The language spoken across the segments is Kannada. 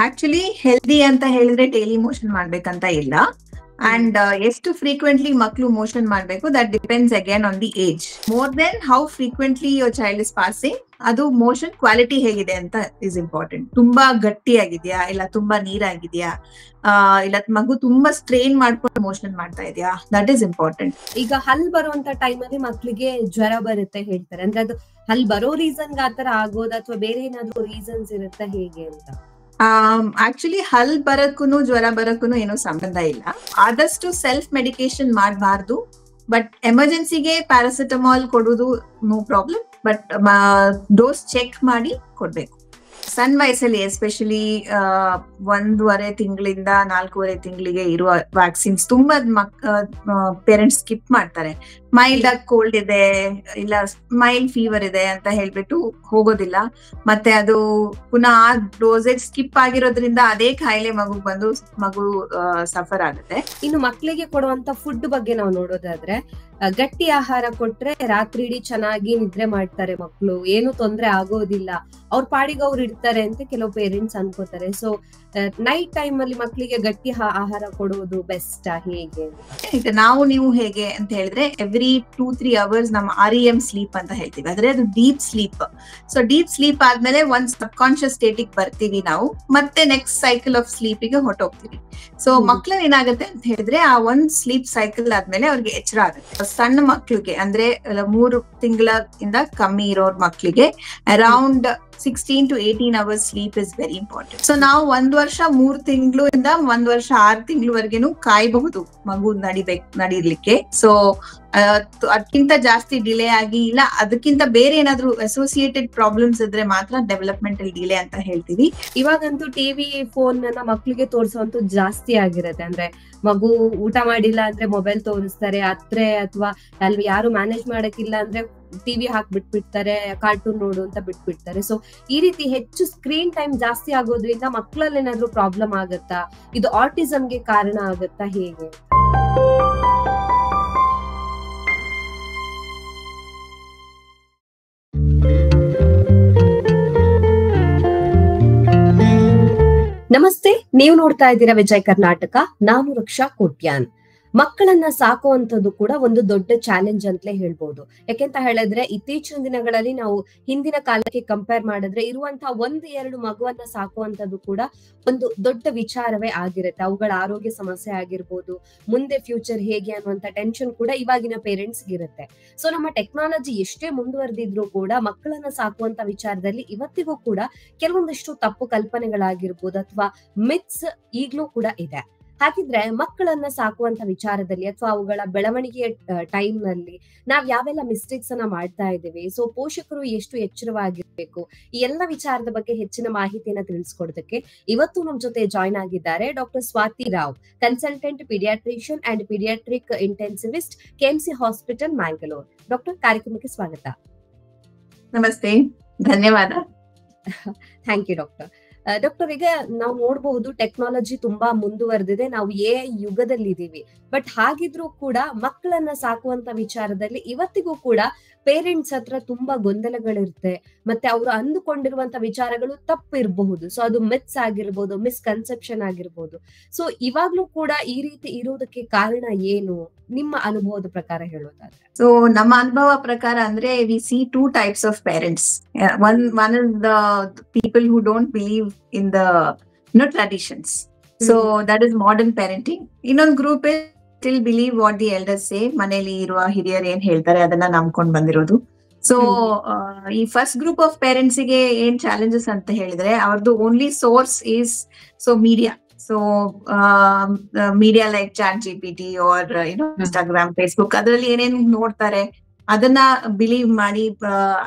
ಆಕ್ಚುಲಿ ಹೆಲ್ದಿ ಅಂತ ಹೇಳಿದ್ರೆ ಡೈಲಿ ಮೋಷನ್ ಮಾಡ್ಬೇಕಂತ ಇಲ್ಲ. ಅಂಡ್ ಎಷ್ಟು ಫ್ರೀಕ್ವೆಂಟ್ಲಿ ಮಕ್ಳು ಮೋಷನ್ ಮಾಡ್ಬೇಕು that depends again on the age. More than how frequently your child is passing, ಅದು ಮೋಷನ್ ಕ್ವಾಲಿಟಿ ಹೇಗಿದೆ ಅಂತ ಇಸ್ ಇಂಪಾರ್ಟೆಂಟ್. ತುಂಬಾ ಗಟ್ಟಿಯಾಗಿದ್ಯಾ, ಇಲ್ಲ ತುಂಬಾ ನೀರಾಗಿದ್ಯಾ, ಇಲ್ಲ ಮಗು ತುಂಬಾ ಸ್ಟ್ರೈನ್ ಮಾಡ್ಕೊಂಡು ಮೋಷನ್ ಮಾಡ್ತಾ ಇದೆಯಾ, ದಟ್ ಈಸ್ ಇಂಪಾರ್ಟೆಂಟ್. ಈಗ ಹಲ್ ಬರುವಂತ ಟೈಮ್ ಅಲ್ಲಿ ಮಕ್ಳಿಗೆ ಜ್ವರ ಬರುತ್ತೆ ಹೇಳ್ತಾರೆ, ಅಂದ್ರೆ ಅದು ಹಲ್ ಬರೋ ರೀಸನ್ ಆತರ ಆಗೋದು ಅಥವಾ ಬೇರೆ ಏನಾದ್ರು ರೀಸನ್ಸ್ ಇರುತ್ತಾ ಹೇಗೆ ಅಂತ? ಆಕ್ಚುಲಿ ಹಲ್ ಬರಕ್ಕೂನು ಜ್ವರ ಬರಕ್ಕೂನು ಏನೋ ಸಂಬಂಧ ಇಲ್ಲ. ಆದಷ್ಟು ಸೆಲ್ಫ್ ಮೆಡಿಕೇಶನ್ ಮಾಡಬಾರ್ದು. ಬಟ್ ಎಮರ್ಜೆನ್ಸಿಗೆ ಪ್ಯಾರಾಸಿಟಮಾಲ್ ಕೊಡೋದು no problem. But dose check ಮಾಡಿ ಕೊಡ್ಬೇಕು. ಸಣ್ಣ ವಯಸ್ಸಲ್ಲಿ ಎಸ್ಪೆಷಲಿ 1.5 ತಿಂಗಳಿಂದ 4.5 ತಿಂಗಳಿಗೆ ಇರುವ ವ್ಯಾಕ್ಸಿನ್ಸ್ ತುಂಬಾ ಪೇರೆಂಟ್ಸ್ ಸ್ಕಿಪ್ ಮಾಡ್ತಾರೆ. ಮೈಲ್ಡ್ ಆಗಿ ಕೋಲ್ಡ್ ಇದೆ, ಇಲ್ಲ ಮೈಲ್ಡ್ ಫೀವರ್ ಇದೆ ಅಂತ ಹೇಳ್ಬಿಟ್ಟು ಹೋಗೋದಿಲ್ಲ. ಮತ್ತೆ ಅದು ಪುನಃ ಆ ಡೋಸೇಜ್ ಸ್ಕಿಪ್ ಆಗಿರೋದ್ರಿಂದ ಅದೇ ಕಾಯಿಲೆ ಮಗು ಸಫರ್ ಆಗುತ್ತೆ. ಇನ್ನು ಮಕ್ಕಳಿಗೆ ಕೊಡುವಂತ ಫುಡ್ ಬಗ್ಗೆ ನಾವು ನೋಡೋದಾದ್ರೆ, ಗಟ್ಟಿ ಆಹಾರ ಕೊಟ್ರೆ ರಾತ್ರಿ ಇಡೀ ಚೆನ್ನಾಗಿ ನಿದ್ರೆ ಮಾಡ್ತಾರೆ ಮಕ್ಕಳು, ಏನು ತೊಂದ್ರೆ ಆಗೋದಿಲ್ಲ, ಅವ್ರ ಪಾಡಿಗೆ ಅವ್ರು ಇರ್ತಾರೆ ಅಂತ ಕೆಲವು ಪೇರೆಂಟ್ಸ್ ಅನ್ಕೋತಾರೆ. ಸೊ ನೈಟ್ ಟೈಮ್ ಅಲ್ಲಿ ಮಕ್ಕಳಿಗೆ ಗಟ್ಟಿ ಆಹಾರ ಕೊಡೋದು ಬೆಸ್ಟ್ ಹೇಗೆ? ನೀವು ಹೇಗೆ ಅಂತ ಹೇಳಿದ್ರೆ ಎವ್ರಿ 2-3 ಅವರ್ಸ್ ನಮ್ಮ REM ಸ್ಲೀಪ್ ಅಂತ ಹೇಳ್ತೀವಿ, ಆದ್ರೆ ಅದು deep sleep. So deep sleep ಆದ್ಮೇಲೆ ಒಂದ್ ಸಬ್ ಕಾನ್ಶಿಯಸ್ ಸ್ಟೇಟಿಗೆ ಬರ್ತೀವಿ ನಾವು, ಮತ್ತೆ ನೆಕ್ಸ್ಟ್ ಸೈಕಲ್ ಆಫ್ ಸ್ಲೀಪಿಗೆ ಹೊಟ್ಟೋಗ್ತೀವಿ. ಸೊ ಮಕ್ಳು ಏನಾಗುತ್ತೆ ಅಂತ ಹೇಳಿದ್ರೆ ಆ ಒಂದ್ ಸ್ಲೀಪ್ ಸೈಕಲ್ ಆದ್ಮೇಲೆ ಅವ್ರಿಗೆ ಎಚ್ಚರ ಆಗುತ್ತೆ. ಸಣ್ಣ ಮಕ್ಳಿಗೆ ಅಂದ್ರೆ 3 ತಿಂಗಳಿಂದ ಕಮ್ಮಿ ಇರೋರ್ ಮಕ್ಳಿಗೆ around 16 to 18 hours sleep is very important. So ನಾವು 1 ವರ್ಷ 3 ತಿಂಗಳಿಂದ 1 ವರ್ಷ 6 ತಿಂಗಳವರೆಗೂ ಕಾಯಬಹುದು ಮಗು ನಡೀಲಿಕ್ಕೆ. ಸೊ ಅದಕ್ಕಿಂತ ಜಾಸ್ತಿ ಡಿಲೇ ಆಗಿ ಇಲ್ಲ ಅದಕ್ಕಿಂತ ಬೇರೆ ಏನಾದ್ರು ಅಸೋಸಿಯೇಟೆಡ್ ಪ್ರಾಬ್ಲಮ್ಸ್ ಇದ್ರೆ ಮಾತ್ರ ಡೆವಲಪ್ಮೆಂಟಲ್ ಡಿಲೇ ಅಂತ ಹೇಳ್ತೀವಿ. ಇವಾಗಂತೂ ಟಿವಿ ಫೋನ್ ಮಕ್ಳಿಗೆ ತೋರಿಸುವಂತೂ ಜಾಸ್ತಿ ಆಗಿರುತ್ತೆ. ಅಂದ್ರೆ ಮಗು ಊಟ ಮಾಡಿಲ್ಲ ಅಂದ್ರೆ ಮೊಬೈಲ್ ತೋರಿಸ್ತಾರೆ, ಅಥವಾ ಅಲ್ಲಿ ಯಾರು ಮ್ಯಾನೇಜ್ ಮಾಡಕ್ಕಿಲ್ಲ ಅಂದ್ರೆ ಟಿವಿ ಬಿಟ್ಬಿಡ್ತಾರೆ, ಕಾರ್ಟೂನ್ ನೋಡು ಅಂತ ಬಿಟ್ಬಿಡ್ತಾರೆ. ಸೊ ಈ ರೀತಿ ಹೆಚ್ಚು ಸ್ಕ್ರೀನ್ ಟೈಮ್ ಜಾಸ್ತಿ ಆಗೋದ್ರಿಂದ ಮಕ್ಕಳಲ್ಲಿ ಏನಾದ್ರು ಪ್ರಾಬ್ಲಮ್ ಆಗುತ್ತಾ? ಇದು ಆಟಿಸಮ್ಗೆ ಕಾರಣ ಆಗುತ್ತಾ ಹೇಗೆ? ನಮಸ್ತೆ, ನೀವು ನೋಡ್ತಾ ಇದ್ದೀರಾ ವಿಜಯ್ ಕರ್ನಾಟಕ. ನಾನು ರಕ್ಷಾ ಕೋಟ್ಯಾನ್. ಮಕ್ಕಳನ್ನ ಸಾಕುವಂಥದ್ದು ಕೂಡ ಒಂದು ದೊಡ್ಡ ಚಾಲೆಂಜ್ ಅಂತಲೇ ಹೇಳ್ಬೋದು. ಯಾಕೆಂತ ಹೇಳಿದ್ರೆ ಇತ್ತೀಚಿನ ದಿನಗಳಲ್ಲಿ ನಾವು ಹಿಂದಿನ ಕಾಲಕ್ಕೆ ಕಂಪೇರ್ ಮಾಡಿದ್ರೆ ಇರುವಂತಹ 1-2 ಮಗುವನ್ನ ಸಾಕುವಂಥದ್ದು ಕೂಡ ಒಂದು ದೊಡ್ಡ ವಿಚಾರವೇ ಆಗಿರುತ್ತೆ. ಅವುಗಳ ಆರೋಗ್ಯ ಸಮಸ್ಯೆ ಆಗಿರ್ಬೋದು, ಮುಂದೆ ಫ್ಯೂಚರ್ ಹೇಗೆ ಅನ್ನುವಂತ ಟೆನ್ಷನ್ ಕೂಡ ಇವಾಗಿನ ಪೇರೆಂಟ್ಸ್ ಇರುತ್ತೆ. ಸೊ ನಮ್ಮ ಟೆಕ್ನಾಲಜಿ ಎಷ್ಟೇ ಮುಂದುವರೆದಿದ್ರು ಕೂಡ ಮಕ್ಕಳನ್ನ ಸಾಕುವಂತ ವಿಚಾರದಲ್ಲಿ ಇವತ್ತಿಗೂ ಕೂಡ ಕೆಲವೊಂದಿಷ್ಟು ತಪ್ಪು ಕಲ್ಪನೆಗಳಾಗಿರ್ಬೋದು ಅಥವಾ ಮಿತ್ಸ್ ಈಗ್ಲೂ ಕೂಡ ಇದೆ. ಹಾಗಿದ್ರೆ ಮಕ್ಕಳನ್ನ ಸಾಕುವಂತ ವಿಚಾರದಲ್ಲಿ ಅಥವಾ ಅವುಗಳ ಬೆಳವಣಿಗೆಯ ಟೈಮ್ ನಲ್ಲಿ ನಾವ್ ಯಾವೆಲ್ಲ ಮಿಸ್ಟೇಕ್ಸ್ ಅನ್ನ ಮಾಡ್ತಾ ಇದ್ದೇವೆ, ಸೊ ಪೋಷಕರು ಎಷ್ಟು ಎಚ್ಚರವಾಗಿರ್ಬೇಕು, ಈ ಎಲ್ಲ ವಿಚಾರದ ಬಗ್ಗೆ ಹೆಚ್ಚಿನ ಮಾಹಿತಿಯನ್ನ ತಿಳಿಸ್ಕೊಡೋದಕ್ಕೆ ಇವತ್ತು ನಮ್ ಜೊತೆ ಜಾಯ್ನ್ ಆಗಿದ್ದಾರೆ doctor Swati Rao, consultant paediatrician and paediatric intensivist, KMC hospital, Mangalore. Doctor, ಕಾರ್ಯಕ್ರಮಕ್ಕೆ ಸ್ವಾಗತ. ನಮಸ್ತೆ, ಧನ್ಯವಾದ. Thank you doctor. ಡಾಕ್ಟರ್, ಈಗ ನಾವು ನೋಡಬಹುದು ಟೆಕ್ನಾಲಜಿ ತುಂಬಾ ಮುಂದುವರೆದಿದೆ, ನಾವು AI ಯುಗದಲ್ಲಿ ಇದೀವಿ. ಬಟ್ ಹಾಗಿದ್ರೂ ಕೂಡ ಮಕ್ಕಳನ್ನ ಸಾಕುವಂತ ವಿಚಾರದಲ್ಲಿ ಇವತ್ತಿಗೂ ಕೂಡ ಪೇರೆಂಟ್ಸ್ ಹತ್ರ ತುಂಬಾ ಗೊಂದಲಗಳಿರುತ್ತೆ. ಮತ್ತೆ ಅವರು ಅಂದುಕೊಂಡಿರುವಂತ ವಿಚಾರಗಳು ತಪ್ಪಿರಬಹುದು. ಸೊ ಅದು ಮಿತ್ಸ್ ಆಗಿರ್ಬೋದು, ಮಿಸ್ಕನ್ಸೆಪ್ಷನ್ ಆಗಿರ್ಬೋದು. ಸೊ ಇವಾಗ್ಲೂ ಕೂಡ ಈ ರೀತಿ ಇರೋದಕ್ಕೆ ಕಾರಣ ಏನು, ನಿಮ್ಮ ಅನುಭವದ ಪ್ರಕಾರ ಹೇಳೋದಾದ್ರೆ? ಸೊ ನಮ್ಮ ಅನುಭವ ಪ್ರಕಾರ ಅಂದ್ರೆ V C 2 types of parents. One is the people who don't believe in the traditions. So that is modern parenting. Innೊಂದು group is still believe what the elders say. ಮನೆಯಲ್ಲಿ ಇರುವ ಹಿರಿಯರು ಏನ್ ಹೇಳ್ತಾರೆ ಅದನ್ನ ನಂಬ್ಕೊಂಡ್ ಬಂದಿರೋದು. ಸೊ ಈ ಫಸ್ಟ್ ಗ್ರೂಪ್ ಆಫ್ ಪೇರೆಂಟ್ಸ್ ಗೆ ಏನ್ ಚಾಲೆಂಜಸ್ ಅಂತ ಹೇಳಿದ್ರೆ ಅವ್ರದ್ದು only source is media. So media like ChatGPT or Instagram, Facebook, ಅದರಲ್ಲಿ ಏನೇನ್ ನೋಡ್ತಾರೆ ಅದನ್ನ ಬಿಲೀವ್ ಮಾಡಿ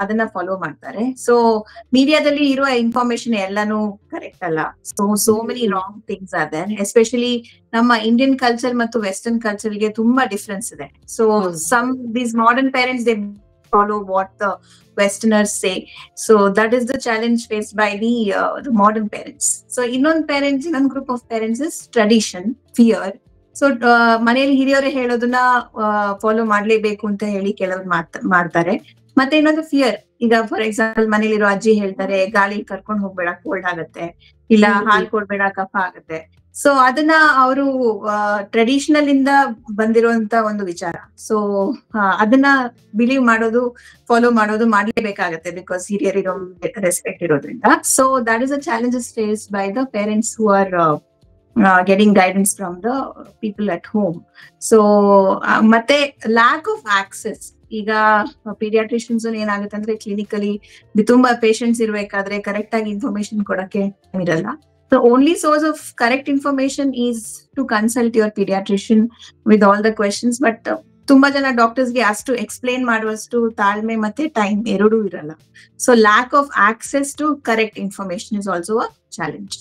ಅದನ್ನ ಫಾಲೋ ಮಾಡ್ತಾರೆ. ಸೊ ಮೀಡಿಯಾದಲ್ಲಿ ಇರುವ ಇನ್ಫಾರ್ಮೇಶನ್ ಎಲ್ಲಾನು ಕರೆಕ್ಟ್ ಅಲ್ಲ. So many wrong things are there. Especially ನಮ್ಮ ಇಂಡಿಯನ್ ಕಲ್ಚರ್ ಮತ್ತು ವೆಸ್ಟರ್ನ್ ಕಲ್ಚರ್ ಗೆ ತುಂಬಾ ಡಿಫ್ರೆನ್ಸ್ ಇದೆ. So these modern parents, they follow what the Westerners say. So that is the challenge faced by the modern parents. So ಇನ್ನೊಂದು group of parents is tradition, fear. So ಮನೆಯಲ್ಲಿ ಹಿರಿಯವರು ಹೇಳೋದನ್ನ ಫಾಲೋ ಮಾಡ್ಲೇಬೇಕು ಅಂತ ಹೇಳಿ ಕೆಲವ್ರು ಮಾಡ್ತಾರೆ. ಮತ್ತೆ ಇನ್ನೊಂದು ಫಿಯರ್, ಈಗ ಫಾರ್ ಎಕ್ಸಾಂಪಲ್ ಮನೇಲಿರೋ ಅಜ್ಜಿ ಹೇಳ್ತಾರೆ ಗಾಳಿ ಕರ್ಕೊಂಡು ಹೋಗ್ಬೇಡ ಕೋಲ್ಡ್ ಆಗತ್ತೆ, ಇಲ್ಲ ಹಾಲ್ ಕೊಡ್ಬೇಡ ಕಫ ಆಗತ್ತೆ. ಸೊ ಅದನ್ನ ಅವರು ಟ್ರೆಡಿಷನಲ್ ಇಂದ ಬಂದಿರುವಂತ ಒಂದು ವಿಚಾರ. ಸೊ ಅದನ್ನ ಬಿಲೀವ್ ಮಾಡೋದು, ಫಾಲೋ ಮಾಡೋದು ಮಾಡ್ಲೇಬೇಕಾಗತ್ತೆ, ಬಿಕಾಸ್ ಹಿರಿಯರಿರೋ ರೆಸ್ಪೆಕ್ಟ್ ಇರೋದ್ರಿಂದ. So that is a challenges face by the parents who are getting guidance from the people at home. So ಮತ್ತೆ ಲ್ಯಾಕ್ ಆಫ್ ಆಕ್ಸೆಸ್. ಈಗ ಪೀಡಿಯಾಟ್ರಿಷಿಯನ್ಸ್ ಏನಾಗುತ್ತೆ ಅಂದ್ರೆ ಕ್ಲಿನಿಕಲಿ ತುಂಬಾ ಪೇಷಂಟ್ಸ್ ಇರ್ಬೇಕಾದ್ರೆ ಕರೆಕ್ಟ್ ಆಗಿ ಇನ್ಫಾರ್ಮೇಶನ್ ಕೊಡಕ್ಕೆ ಇರಲ್ಲ. The only source of correct information is to consult your pediatrician with all the questions. But ತುಂಬಾ ಜನ ಡಾಕ್ಟರ್ಸ್ಗೆ ಅಷ್ಟು ಎಕ್ಸ್ಪ್ಲೇನ್ ಮಾಡುವಷ್ಟು ತಾಳ್ಮೆ ಮತ್ತೆ ಟೈಮ್ ಎರಡೂ ಇರಲ್ಲ. So lack of access to correct information is also a challenge.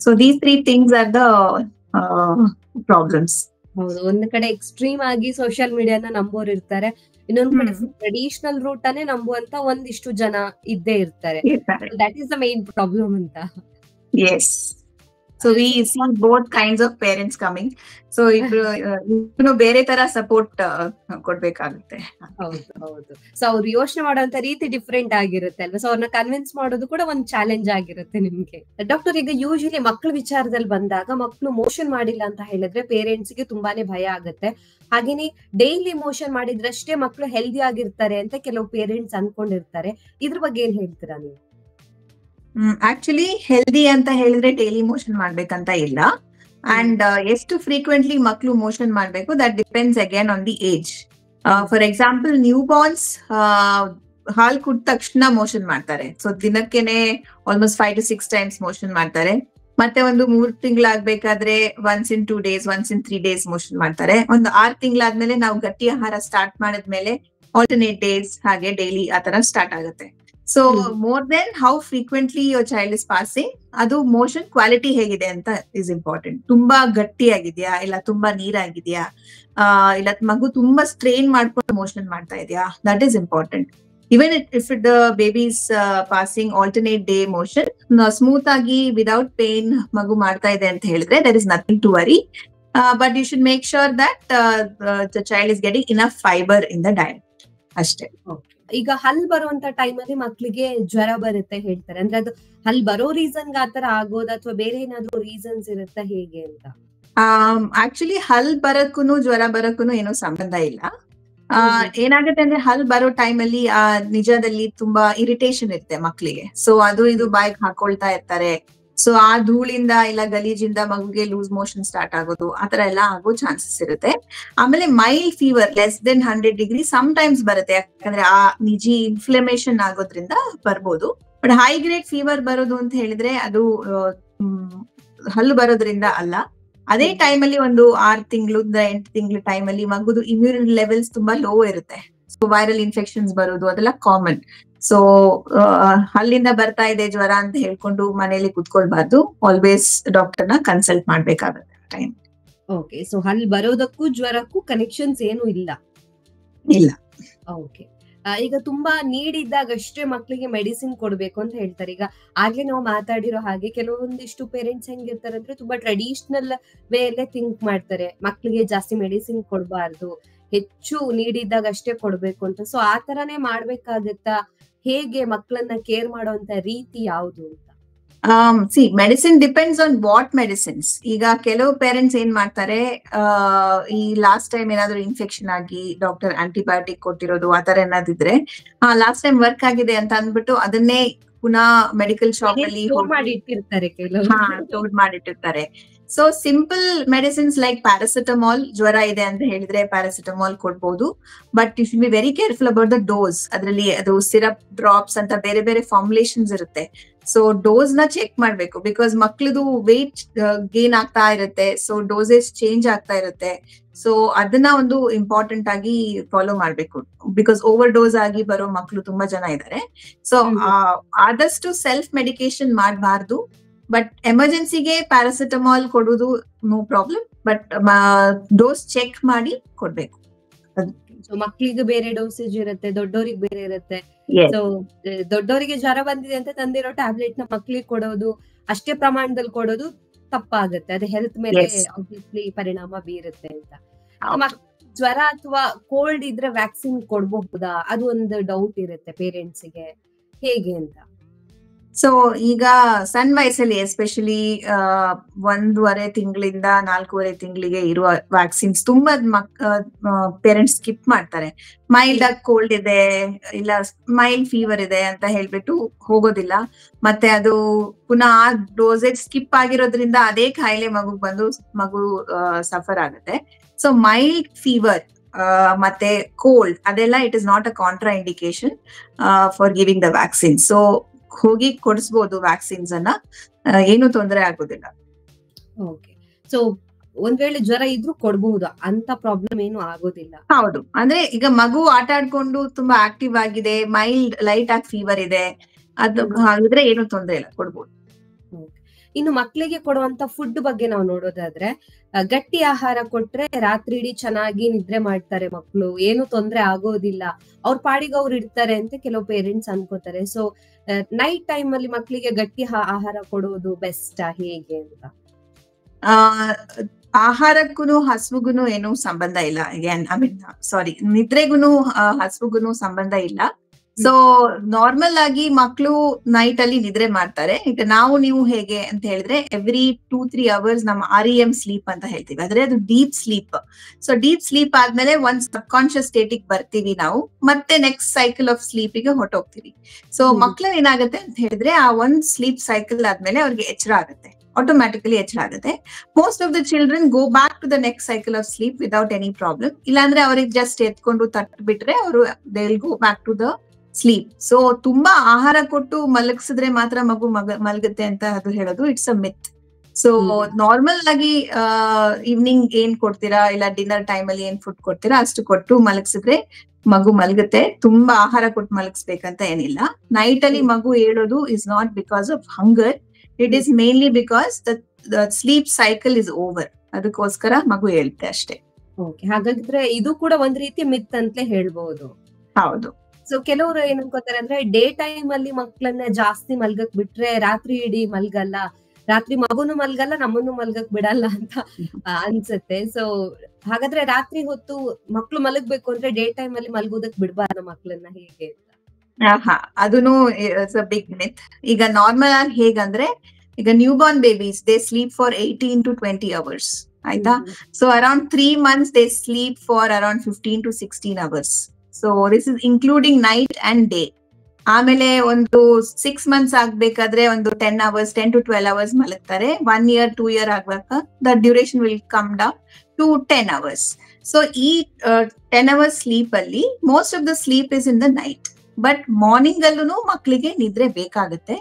So these three things are the problems. ಹೌದು, ಒಂದ್ ಕಡೆ ಎಕ್ಸ್ಟ್ರೀಮ್ ಆಗಿ ಸೋಷಿಯಲ್ ಮೀಡಿಯಾನ ನಂಬೋರ್ ಇರ್ತಾರೆ, ಇನ್ನೊಂದ್ ಕಡೆ ಟ್ರೆಡಿಷನಲ್ ರೂಟ್ ಅನ್ನೇ ನಂಬುವಂತ ಒಂದಿಷ್ಟು ಜನ ಇದ್ದೇ ಇರ್ತಾರೆ. That is the main problem ಅಂತ. Yes. So we see both kinds of parents coming. So ಇನ್ನು ಬೇರೆ ತರ ಸಪೋರ್ಟ್ ಕೊಡ್ಬೇಕಾಗುತ್ತೆ. ಹೌದು. ಸೊ ಅವ್ರು ಯೋಚನೆ ಮಾಡುವಂತ ರೀತಿ ಡಿಫ್ರೆಂಟ್ ಆಗಿರುತ್ತೆ ಅಲ್ವಾ. ಸೊ ಅವ್ರನ್ನ ಕನ್ವಿನ್ಸ್ ಮಾಡೋದು ಕೂಡ ಒಂದ್ ಚಾಲೆಂಜ್ ಆಗಿರುತ್ತೆ ನಿಮ್ಗೆ. ಡಾಕ್ಟರ್, ಈಗ ಯೂಶಲಿ ಮಕ್ಳ ವಿಚಾರದಲ್ಲಿ ಬಂದಾಗ ಮಕ್ಳು ಮೋಷನ್ ಮಾಡಿಲ್ಲ ಅಂತ ಹೇಳಿದ್ರೆ ಪೇರೆಂಟ್ಸ್ ಗೆ ತುಂಬಾನೇ ಭಯ ಆಗುತ್ತೆ. ಹಾಗೇನೆ ಡೈಲಿ ಮೋಷನ್ ಮಾಡಿದ್ರಷ್ಟೇ ಮಕ್ಳು ಹೆಲ್ದಿ ಆಗಿರ್ತಾರೆ ಅಂತ ಕೆಲವು ಪೇರೆಂಟ್ಸ್ ಅನ್ಕೊಂಡಿರ್ತಾರೆ. ಇದ್ರ ಬಗ್ಗೆ ಏನ್ ಹೇಳ್ತೀರಾ ನೀವು? ಆಕ್ಚುಲಿ ಹೆಲ್ದಿ ಅಂತ ಹೇಳಿದ್ರೆ ಡೈಲಿ ಮೋಷನ್ ಮಾಡ್ಬೇಕಂತ ಇಲ್ಲ. ಅಂಡ್ ಎಷ್ಟು ಫ್ರೀಕ್ವೆಂಟ್ಲಿ ಮಕ್ಳು ಮೋಷನ್ ಮಾಡ್ಬೇಕು, that depends again on the age. For example newborns ಹಾಲ್ ಕುಡ್ ತಕ್ಷಣ ಮೋಷನ್ ಮಾಡ್ತಾರೆ. ಸೊ ದಿನಕ್ಕೆನೆ ಆಲ್ಮೋಸ್ಟ್ 5 to 6 times ಮೋಷನ್ ಮಾಡ್ತಾರೆ. ಮತ್ತೆ ಒಂದು 3 ತಿಂಗಳಾಗ್ಬೇಕಾದ್ರೆ once in 2 days, once in 3 days motion ಮಾಡ್ತಾರೆ. ಒಂದು 6 ತಿಂಗಳಾದ್ಮೇಲೆ ನಾವು ಗಟ್ಟಿ ಆಹಾರ ಸ್ಟಾರ್ಟ್ ಮಾಡಿದ್ಮೇಲೆ alternate days ಹಾಗೆ ಡೈಲಿ ಆತರ ಸ್ಟಾರ್ಟ್ ಆಗುತ್ತೆ. So more than how frequently your child is passing, ಅದು ಮೋಷನ್ ಕ್ವಾಲಿಟಿ ಹೇಗಿದೆ ಅಂತ ಇಸ್ ಇಂಪಾರ್ಟೆಂಟ್. ತುಂಬಾ ಗಟ್ಟಿ ಆಗಿದ್ಯಾ, ಇಲ್ಲ ತುಂಬಾ ನೀರಾಗಿದ್ಯಾ, ಇಲ್ಲ ಮಗು ತುಂಬಾ ಸ್ಟ್ರೈನ್ ಮಾಡ್ಕೊಂಡು ಮೋಷನ್ ಮಾಡ್ತಾ ಇದೆಯಾ, that is important. Even if the babies passing alternate day motion smooth ಆಗಿ ವಿದೌಟ್ ಪೇನ್ ಮಗು ಮಾಡ್ತಾ ಇದೆ ಅಂತ ಹೇಳಿದ್ರೆ there is nothing to worry. But you should make sure that the child is getting enough fibre in the diet ಅಷ್ಟೇ. ಈಗ ಹಲ್ ಬರುವಂತ ಟೈಮ್ ಅಲ್ಲಿ ಮಕ್ಳಿಗೆ ಜ್ವರ ಬರುತ್ತೆ ಹೇಳ್ತಾರೆ, ಅಂದ್ರೆ ಅದು ಹಲ್ ಬರೋ ರೀಸನ್ ಆತರ ಆಗೋದು ಅಥವಾ ಬೇರೆ ಏನಾದ್ರು ರೀಸನ್ಸ್ ಇರುತ್ತಾ ಹೇಗೆ ಅಂತ? ಆಕ್ಚುಲಿ ಹಲ್ ಬರಕ್ಕೂನು ಜ್ವರ ಬರಕ್ಕೂನು ಏನೋ ಸಂಬಂಧ ಇಲ್ಲ. ಏನಾಗುತ್ತೆ ಅಂದ್ರೆ ಹಲ್ ಬರೋ ಟೈಮ್ ಅಲ್ಲಿ ನಿಜದಲ್ಲಿ ತುಂಬಾ ಇರಿಟೇಷನ್ ಇರುತ್ತೆ ಮಕ್ಳಿಗೆ. ಸೊ ಅದು ಇದು ಬಾಯಿಗೆ ಹಾಕೊಳ್ತಾ ಇರ್ತಾರೆ. ಸೊ ಆ ಧೂಳಿಂದ ಇಲ್ಲ ಗಲೀಜಿಂದ ಮಗುಗೆ ಲೂಸ್ ಮೋಷನ್ ಸ್ಟಾರ್ಟ್ ಆಗೋದು, ಆತರ ಎಲ್ಲ ಆಗೋ ಚಾನ್ಸಸ್ ಇರುತ್ತೆ. ಆಮೇಲೆ mild fever less than 100 degree sometimes ಬರುತ್ತೆ, ಯಾಕಂದ್ರೆ ಆ ನಿಜಿ ಇನ್ಫ್ಲಮೇಷನ್ ಆಗೋದ್ರಿಂದ ಬರ್ಬೋದು. ಬಟ್ ಹೈ ಗ್ರೇಡ್ ಫೀವರ್ ಬರೋದು ಅಂತ ಹೇಳಿದ್ರೆ ಅದು ಹಲ್ಲು ಬರೋದ್ರಿಂದ ಅಲ್ಲ. ಅದೇ ಟೈಮ್ ಅಲ್ಲಿ ಒಂದು 6 ತಿಂಗಳಿಂದ 8 ತಿಂಗಳ ಟೈಮ್ ಅಲ್ಲಿ ಮಗುದು ಇಮ್ಯೂನಿಟಿ ಲೆವೆಲ್ಸ್ ತುಂಬಾ ಲೋ ಇರುತ್ತೆ. ಸೊ ವೈರಲ್ ಇನ್ಫೆಕ್ಷನ್ಸ್ ಬರೋದು ಅದೆಲ್ಲ ಕಾಮನ್. ಸೊ ಅಲ್ಲಿಂದ ಬರ್ತಾ ಇದೆ ಜ್ವರ ಅಂತ ಹೇಳ್ಕೊಂಡು ಮನೇಲಿ ಕುತ್ಕೊಳ್ಬಾರ್ದು, ಆಲ್ವೇಸ್ ಡಾಕ್ಟರ್ನ ಕನ್ಸಲ್ಟ್ ಮಾಡ್ಬೇಕಾಗುತ್ತೆ ಟೈಮ್. ಓಕೆ, ಸೊ ಹಲ್ ಬರೋದಕ್ಕೂ ಜ್ವರಕ್ಕೂ ಕನೆಕ್ಷನ್ಸ್ ಏನು ಇಲ್ಲ? ಓಕೆ. ಈಗ ತುಂಬಾ ನೀಡಿದ್ದಾಗ ಅಷ್ಟೇ ಮಕ್ಳಿಗೆ ಮೆಡಿಸಿನ್ ಕೊಡ್ಬೇಕು ಅಂತ ಹೇಳ್ತಾರೆ. ಈಗ ಆಗ್ಲೇ ನಾವು ಮಾತಾಡಿರೋ ಹಾಗೆ ಕೆಲವೊಂದಿಷ್ಟು ಪೇರೆಂಟ್ಸ್ ಹೆಂಗಿರ್ತಾರೆ ಅಂದ್ರೆ ತುಂಬಾ ಟ್ರೆಡಿಷನಲ್ ವೇ ಅಲ್ಲೇ ಥಿಂಕ್ ಮಾಡ್ತಾರೆ, ಮಕ್ಳಿಗೆ ಜಾಸ್ತಿ ಮೆಡಿಸಿನ್ ಕೊಡ್ಬಾರ್ದು, ಹೆಚ್ಚು ನೀಡಿದ್ದಾಗ ಅಷ್ಟೇ ಕೊಡ್ಬೇಕು ಅಂತ. ಸೊ ಆ ತರಾನೇ ಮಾಡ್ಬೇಕಾಗತ್ತಾ? ಹೇಗೆ ಮಕ್ಕಳನ್ನ ಕೇರ್ ಮಾಡುವಂತ ರೀತಿ ಯಾವುದು ಅಂತ? Medicine depends on what medicines. ಈಗ ಕೆಲವು ಪೇರೆಂಟ್ಸ್ ಏನ್ ಮಾಡ್ತಾರೆ, ಈ ಲಾಸ್ಟ್ ಟೈಮ್ ಏನಾದ್ರು ಇನ್ಫೆಕ್ಷನ್ ಆಗಿ ಡಾಕ್ಟರ್ ಆಂಟಿಬಯೋಟಿಕ್ ಕೊಟ್ಟಿರೋದು ಆತರ ಏನಾದಿದ್ರೆ ಲಾಸ್ಟ್ ಟೈಮ್ ವರ್ಕ್ ಆಗಿದೆ ಅಂತ ಅಂದ್ಬಿಟ್ಟು ಅದನ್ನೇ ಪುನಃ ಮೆಡಿಕಲ್ ಶಾಪ್ ಅಲ್ಲಿ ಸ್ಟೋರ್ ಮಾಡಿಟ್ಟಿರ್ತಾರೆ. So simple medicines like paracetamol, ಜ್ವರ ಇದೆ ಅಂತ ಹೇಳಿದ್ರೆ ಪ್ಯಾರಾಸಿಟಮಾಲ್ ಕೊಡ್ಬೋದು. But you should be very careful about the dose. ಅದರಲ್ಲಿ ಅದು ಸಿರಪ್, ಡ್ರಾಪ್ಸ್ ಅಂತ ಬೇರೆ ಬೇರೆ ಫಾರ್ಮುಲೇಷನ್ಸ್ ಇರುತ್ತೆ. ಸೊ ಡೋಸ್ ನ ಚೆಕ್ ಮಾಡ್ಬೇಕು, ಬಿಕಾಸ್ ಮಕ್ಳದು ವೆಯ್ಟ್ ಗೇನ್ ಆಗ್ತಾ ಇರುತ್ತೆ. ಸೊ ಡೋಸೇಜ್ ಚೇಂಜ್ ಆಗ್ತಾ ಇರುತ್ತೆ. ಸೊ ಅದನ್ನ ಒಂದು ಇಂಪಾರ್ಟೆಂಟ್ ಆಗಿ ಫಾಲೋ ಮಾಡ್ಬೇಕು, ಬಿಕಾಸ್ ಓವರ್ ಡೋಸ್ ಆಗಿ ಬರೋ ಮಕ್ಳು ತುಂಬಾ ಜನ ಇದ್ದಾರೆ. ಸೊ ಆದಷ್ಟು ಸೆಲ್ಫ್ ಮೆಡಿಕೇಶನ್ ಮಾಡಬಾರ್ದು. ಬಟ್ ಎಮರ್ಜೆನ್ಸಿಗೆ ಪ್ಯಾರಾಸಿಟಮಾಲ್ ಕೊಡುವುದು no problem, but dose check ಮಾಡಿ ಕೊಡ್ಬೇಕು. ಸೊ ಮಕ್ಳಿಗೆ ಬೇರೆ ಡೋಸೇಜ್ ಇರುತ್ತೆ, ದೊಡ್ಡೋರಿಗೆ ಬೇರೆ ಇರುತ್ತೆ. ಸೊ ದೊಡ್ಡವರಿಗೆ ಜ್ವರ ಬಂದಿದೆ ಅಂತ ತಂದಿರೋ ಟ್ಯಾಬ್ಲೆಟ್ ನ ಮಕ್ಳಿಗೆ ಕೊಡೋದು, ಅಷ್ಟೇ ಪ್ರಮಾಣದಲ್ಲಿ ಕೊಡೋದು ತಪ್ಪಾಗುತ್ತೆ. ಅದು ಹೆಲ್ತ್ ಮೇಲೆ ಆಬ್ವಿಯಸ್ಲಿ ಪರಿಣಾಮ ಬೀರುತ್ತೆ ಅಂತ. ಜ್ವರ ಅಥವಾ ಕೋಲ್ಡ್ ಇದ್ರೆ ವ್ಯಾಕ್ಸಿನ್ ಕೊಡ್ಬಹುದಾ? ಅದು ಒಂದು ಡೌಟ್ ಇರುತ್ತೆ ಪೇರೆಂಟ್ಸ್ಗೆ, ಹೇಗೆ ಅಂತ. ಸೊ ಈಗ ಸಣ್ಣ ವಯಸ್ಸಲ್ಲಿ ಎಸ್ಪೆಷಲಿ 1.5 ತಿಂಗಳಿಂದ 4.5 ತಿಂಗಳಿಗೆ ಇರುವ ವ್ಯಾಕ್ಸಿನ್ಸ್ ತುಂಬಾ ಪೇರೆಂಟ್ಸ್ ಸ್ಕಿಪ್ ಮಾಡ್ತಾರೆ. ಮೈಲ್ಡ್ ಆಗಿ ಕೋಲ್ಡ್ ಇದೆ, ಇಲ್ಲ ಮೈಲ್ಡ್ ಫೀವರ್ ಇದೆ ಅಂತ ಹೇಳ್ಬಿಟ್ಟು ಹೋಗೋದಿಲ್ಲ. ಮತ್ತೆ ಅದು ಪುನಃ ಆ ಡೋಸೇಜ್ ಸ್ಕಿಪ್ ಆಗಿರೋದ್ರಿಂದ ಅದೇ ಕಾಯಿಲೆ ಮಗುಗ್ ಬಂದು ಮಗು ಸಫರ್ ಆಗುತ್ತೆ. ಸೊ ಮೈಲ್ಡ್ ಫೀವರ್ ಮತ್ತೆ ಕೋಲ್ಡ್ ಅದೆಲ್ಲ it is not a contra indication for giving the vaccine. So ಹೋಗಿ ಕೊಡಿಸಬಹುದು ವ್ಯಾಕ್ಸಿನ್ಸ್ ಅನ್ನ, ಏನು ತೊಂದರೆ ಆಗೋದಿಲ್ಲ. ಓಕೆ, ಸೊ ಒಂದ್ ವೇಳೆ ಜ್ವರ ಇದ್ರೂ ಕೊಡಬಹುದು, ಅಂತ ಪ್ರಾಬ್ಲಮ್ ಏನು ಆಗೋದಿಲ್ಲ. ಹೌದು, ಅಂದ್ರೆ ಈಗ ಮಗು ಆಟ ಆಡ್ಕೊಂಡು ತುಂಬಾ ಆಕ್ಟಿವ್ ಆಗಿದೆ, ಮೈಲ್ಡ್ ಲೈಟ್ ಆಗಿ ಫೀವರ್ ಇದೆ, ಅದು ಹಾಗಿದ್ರೆ ಏನು ತೊಂದರೆ ಇಲ್ಲ, ಕೊಡ್ಬೋದು. ಇನ್ನು ಮಕ್ಕಳಿಗೆ ಕೊಡುವಂತ ಫುಡ್ ಬಗ್ಗೆ ನಾವು ನೋಡೋದಾದ್ರೆ, ಗಟ್ಟಿ ಆಹಾರ ಕೊಟ್ರೆ ರಾತ್ರಿ ಇಡೀ ಚೆನ್ನಾಗಿ ನಿದ್ರೆ ಮಾಡ್ತಾರೆ ಮಕ್ಕಳು, ಏನು ತೊಂದ್ರೆ ಆಗೋದಿಲ್ಲ, ಅವ್ರ ಪಾಡಿಗೆ ಅವ್ರು ಇರ್ತಾರೆ ಅಂತ ಕೆಲವು ಪೇರೆಂಟ್ಸ್ ಅನ್ಕೋತಾರೆ. ಸೊ ನೈಟ್ ಟೈಮ್ ಅಲ್ಲಿ ಮಕ್ಕಳಿಗೆ ಗಟ್ಟಿ ಆಹಾರ ಕೊಡೋದು ಬೆಸ್ಟ್ ಹೇಗೆ ಅಂತ? ಆಹಾರಕ್ಕೂ ಹಸುಗುನು ಏನು ಸಂಬಂಧ ಇಲ್ಲ. ಸಾರಿ, ನಿದ್ರೆಗುನು ಹಸುಗುನು ಸಂಬಂಧ ಇಲ್ಲ. ಸೊ ನಾರ್ಮಲ್ ಆಗಿ ಮಕ್ಕಳು ನೈಟ್ ಅಲ್ಲಿ ನಿದ್ರೆ ಮಾಡ್ತಾರೆ. ಈಗ ನೀವು ಹೇಗೆ ಅಂತ ಹೇಳಿದ್ರೆ ಎವ್ರಿ 2-3 ಅವರ್ಸ್ ನಮ್ಮ REM ಸ್ಲೀಪ್ ಅಂತ ಹೇಳ್ತೀವಿ, ಆದ್ರೆ ಅದು deep sleep. So deep sleep ಆದ್ಮೇಲೆ ಒಂದ್ ಸಬ್ ಕಾನ್ಶಿಯಸ್ ಸ್ಟೇಟಿಗೆ ಬರ್ತೀವಿ ನಾವು, ಮತ್ತೆ ನೆಕ್ಸ್ಟ್ ಸೈಕಲ್ ಆಫ್ ಸ್ಲೀಪಿಗೆ ಹೊಟ್ಟೋಗ್ತೀವಿ. ಸೊ ಮಕ್ಳು ಏನಾಗುತ್ತೆ ಅಂತ ಹೇಳಿದ್ರೆ ಆ ಒಂದ್ ಸ್ಲೀಪ್ ಸೈಕಲ್ ಆದ್ಮೇಲೆ ಅವ್ರಿಗೆ ಎಚ್ಚರ ಆಗುತ್ತೆ, ಆಟೋಮ್ಯಾಟಿಕಲಿ ಎಚ್ಚರ ಆಗುತ್ತೆ. Most of the children go back to the next cycle of sleep without any problem. ಇಲ್ಲಾಂದ್ರೆ ಅವ್ರಿಗೆ ಜಸ್ಟ್ ಎತ್ಕೊಂಡು ತಟ್ಬಿಟ್ರೆ ಅವರು they will go back to the sleep. So ತುಂಬಾ ಆಹಾರ ಕೊಟ್ಟು ಮಲಗಿಸಿದ್ರೆ ಮಾತ್ರ ಮಗು ಮಲಗುತ್ತೆ ಅಂತ ಅದು ಹೇಳೋದು it's a myth. So normal ಆಗಿ ಈವ್ನಿಂಗ್ ಏನ್ ಕೊಡ್ತೀರಾ, ಇಲ್ಲ ಡಿನ್ನರ್ ಟೈಮ್ ಅಲ್ಲಿ ಏನ್ ಫುಡ್ ಕೊಡ್ತೀರಾ ಅಷ್ಟು ಕೊಟ್ಟು ಮಲಗಿಸಿದ್ರೆ ಮಗು ಮಲಗುತ್ತೆ. ತುಂಬಾ ಆಹಾರ ಕೊಟ್ಟು ಮಲಗಿಸ್ಬೇಕಂತ ಏನಿಲ್ಲ. ನೈಟ್ ಅಲ್ಲಿ ಮಗು ಹೇಳೋದು is not because of hunger, it is mainly because the sleep cycle is over, ಅದಕ್ಕೋಸ್ಕರ ಮಗು ಹೇಳುತ್ತೆ ಅಷ್ಟೇ. ಹಾಗಾದ್ರೆ ಇದು ಕೂಡ ಒಂದ್ ರೀತಿ ಮಿತ್ ಅಂತಲೇ ಹೇಳ್ಬಹುದು. ಹೌದು. ಸೊ ಕೆಲವರು ಏನ್ ಅನ್ಕೋತಾರೆ ಅಂದ್ರೆ ಡೇ ಟೈಮ್ ಅಲ್ಲಿ ಮಕ್ಕಳನ್ನ ಜಾಸ್ತಿ ಮಲ್ಗಕ್ ಬಿಟ್ರೆ ರಾತ್ರಿ ಇಡೀ ಮಲ್ಗಲ್ಲ, ರಾತ್ರಿ ಮಗುನು ಮಲ್ಗಲ್ಲ, ನಮ್ಮನ್ನು ಮಲ್ಗಕ್ ಬಿಡಲ್ಲ ಅಂತ ಅನ್ಸುತ್ತೆ. ಸೊ ಹಾಗಾದ್ರೆ ರಾತ್ರಿ ಹೊತ್ತು ಮಕ್ಳು ಮಲಗ್ಬೇಕು ಅಂದ್ರೆ ಡೇ ಟೈಮ್ ಅಲ್ಲಿ ಮಲ್ಗೋದಕ್ ಬಿಡ್ಬಾರ್ದು ಮಕ್ಳನ್ನ, ಹೇಗೆ ಅಂತ? ಅದೂನು ಬಿಗ್ ಮಿತ್. ಈಗ ನಾರ್ಮಲ್ ಆಗಿ ಹೇಗಂದ್ರೆ, ಈಗ new Born babies they sleep for 18 to 20 hours, ಆಯ್ತಾ? So around 3 months they sleep for around 15 to 16 hours. So this is including night and day. ಆಮೇಲೆ ಒಂದು 6 months ಆಗ್ಬೇಕಾದ್ರೆ ಒಂದು 10 hours, 10 to 12 hours ಮಲಗ್ತಾರೆ. 1 year, 2 year ಆಗ್ಬೇಕ the duration will come down to 10 hours. So ಈ 10 hours ಸ್ಲೀಪ್ ಅಲ್ಲಿ most of the sleep is in the night. But morning ಅಲ್ಲೂ ಮಕ್ಕಳಿಗೆ ನಿದ್ರೆ ಬೇಕಾಗುತ್ತೆ.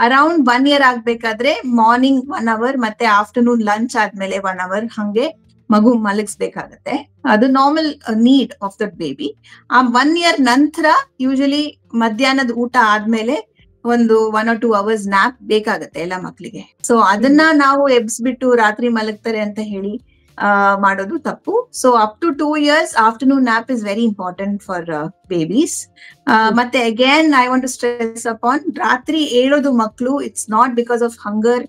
ಅರೌಂಡ್ 1 year ಆಗ್ಬೇಕಾದ್ರೆ ಮಾರ್ನಿಂಗ್ 1 hour ಮತ್ತೆ ಆಫ್ಟರ್ನೂನ್ ಲಂಚ್ ಆದ್ಮೇಲೆ 1 hour ಹಂಗೆ ಮಗು ಮಲಗಿಸ್ಬೇಕಾಗತ್ತೆ. ಅದು normal need of the baby. ಆ 1 year ನಂತರ ಯೂಶಲಿ ಮಧ್ಯಾಹ್ನದ ಊಟ ಆದ್ಮೇಲೆ ಒಂದು 1 or 2 hours ನ್ಯಾಪ್ ಬೇಕಾಗತ್ತೆ ಎಲ್ಲ ಮಕ್ಕಳಿಗೆ. ಸೊ ಅದನ್ನ ನಾವು ಎಬ್ಸ್ಬಿಟ್ಟು ರಾತ್ರಿ ಮಲಗ್ತಾರೆ ಅಂತ ಹೇಳಿ ಮಾಡೋದು ತಪ್ಪು. So up to 2 years afternoon nap is very important for babies. ಮತ್ತೆ again I want to stress upon, ರಾತ್ರಿ ಏಳೋದು ಮಕ್ಕಳು it's not because of hunger,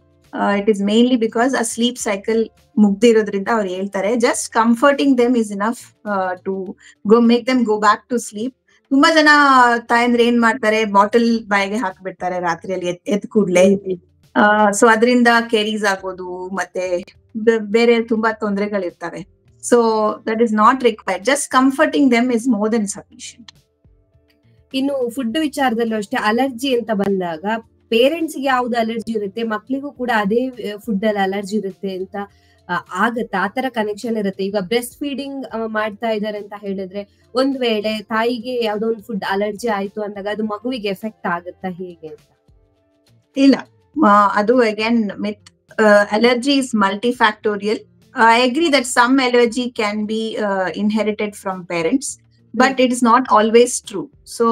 it is mainly because ಆ ಸ್ಲೀಪ್ ಸೈಕಲ್ ಮುಗ್ದಿರೋದ್ರಿಂದ ಅವ್ರು ಹೇಳ್ತಾರೆ. Just comforting them is enough to make them go back to sleep. ತುಂಬಾ ಜನ ತಾಯಂದ್ರೆ ಏನ್ ಮಾಡ್ತಾರೆ, ಬಾಟಲ್ ಬಾಯಿಗೆ ಹಾಕ್ಬಿಡ್ತಾರೆ ರಾತ್ರಿಯಲ್ಲಿ ಎದ್ ಕೂಡ್ಲೆ. ಸೊ ಅದರಿಂದ ಕೇರೀಸ್ ಆಗೋದು ಮತ್ತೆ ಬೇರೆ ತುಂಬಾ ತೊಂದರೆಗಳಿರ್ತವೆ. So that is not required. Just comforting them is more than sufficient. ಇನ್ನು ಫುಡ್ ವಿಚಾರದಲ್ಲೂ ಅಷ್ಟೇ, ಅಲರ್ಜಿ ಅಂತ ಬಂದಾಗ ಪೇರೆಂಟ್ಸ್ ಗೆ ಯಾವ್ದು ಅಲರ್ಜಿ ಇರುತ್ತೆ, ಮಕ್ಳಿಗೂ ಕೂಡ ಅದೇ ಫುಡ್ ಅಲ್ಲಿ ಅಲರ್ಜಿ ಇರುತ್ತೆ ಅಂತ ಆಗತ್ತೆ, ಆತರ ಕನೆಕ್ಷನ್ ಇರುತ್ತೆ. ಈಗ ಬ್ರೆಸ್ಟ್ ಫೀಡಿಂಗ್ ಮಾಡ್ತಾ ಇದಾರೆ ಅಂತ ಹೇಳಿದ್ರೆ ಒಂದ್ ವೇಳೆ ತಾಯಿಗೆ ಯಾವ್ದೋ ಒಂದು ಫುಡ್ ಅಲರ್ಜಿ ಆಯ್ತು ಅಂದಾಗ ಅದು ಮಗುವಿಗೆ ಎಫೆಕ್ಟ್ ಆಗುತ್ತಾ, ಹೇಗೆ ಅಂತ? ಇಲ್ಲ, ಅದು again myth. Allergy is multifactorial. I agree that some allergy can be inherited from parents, but it is not always true. So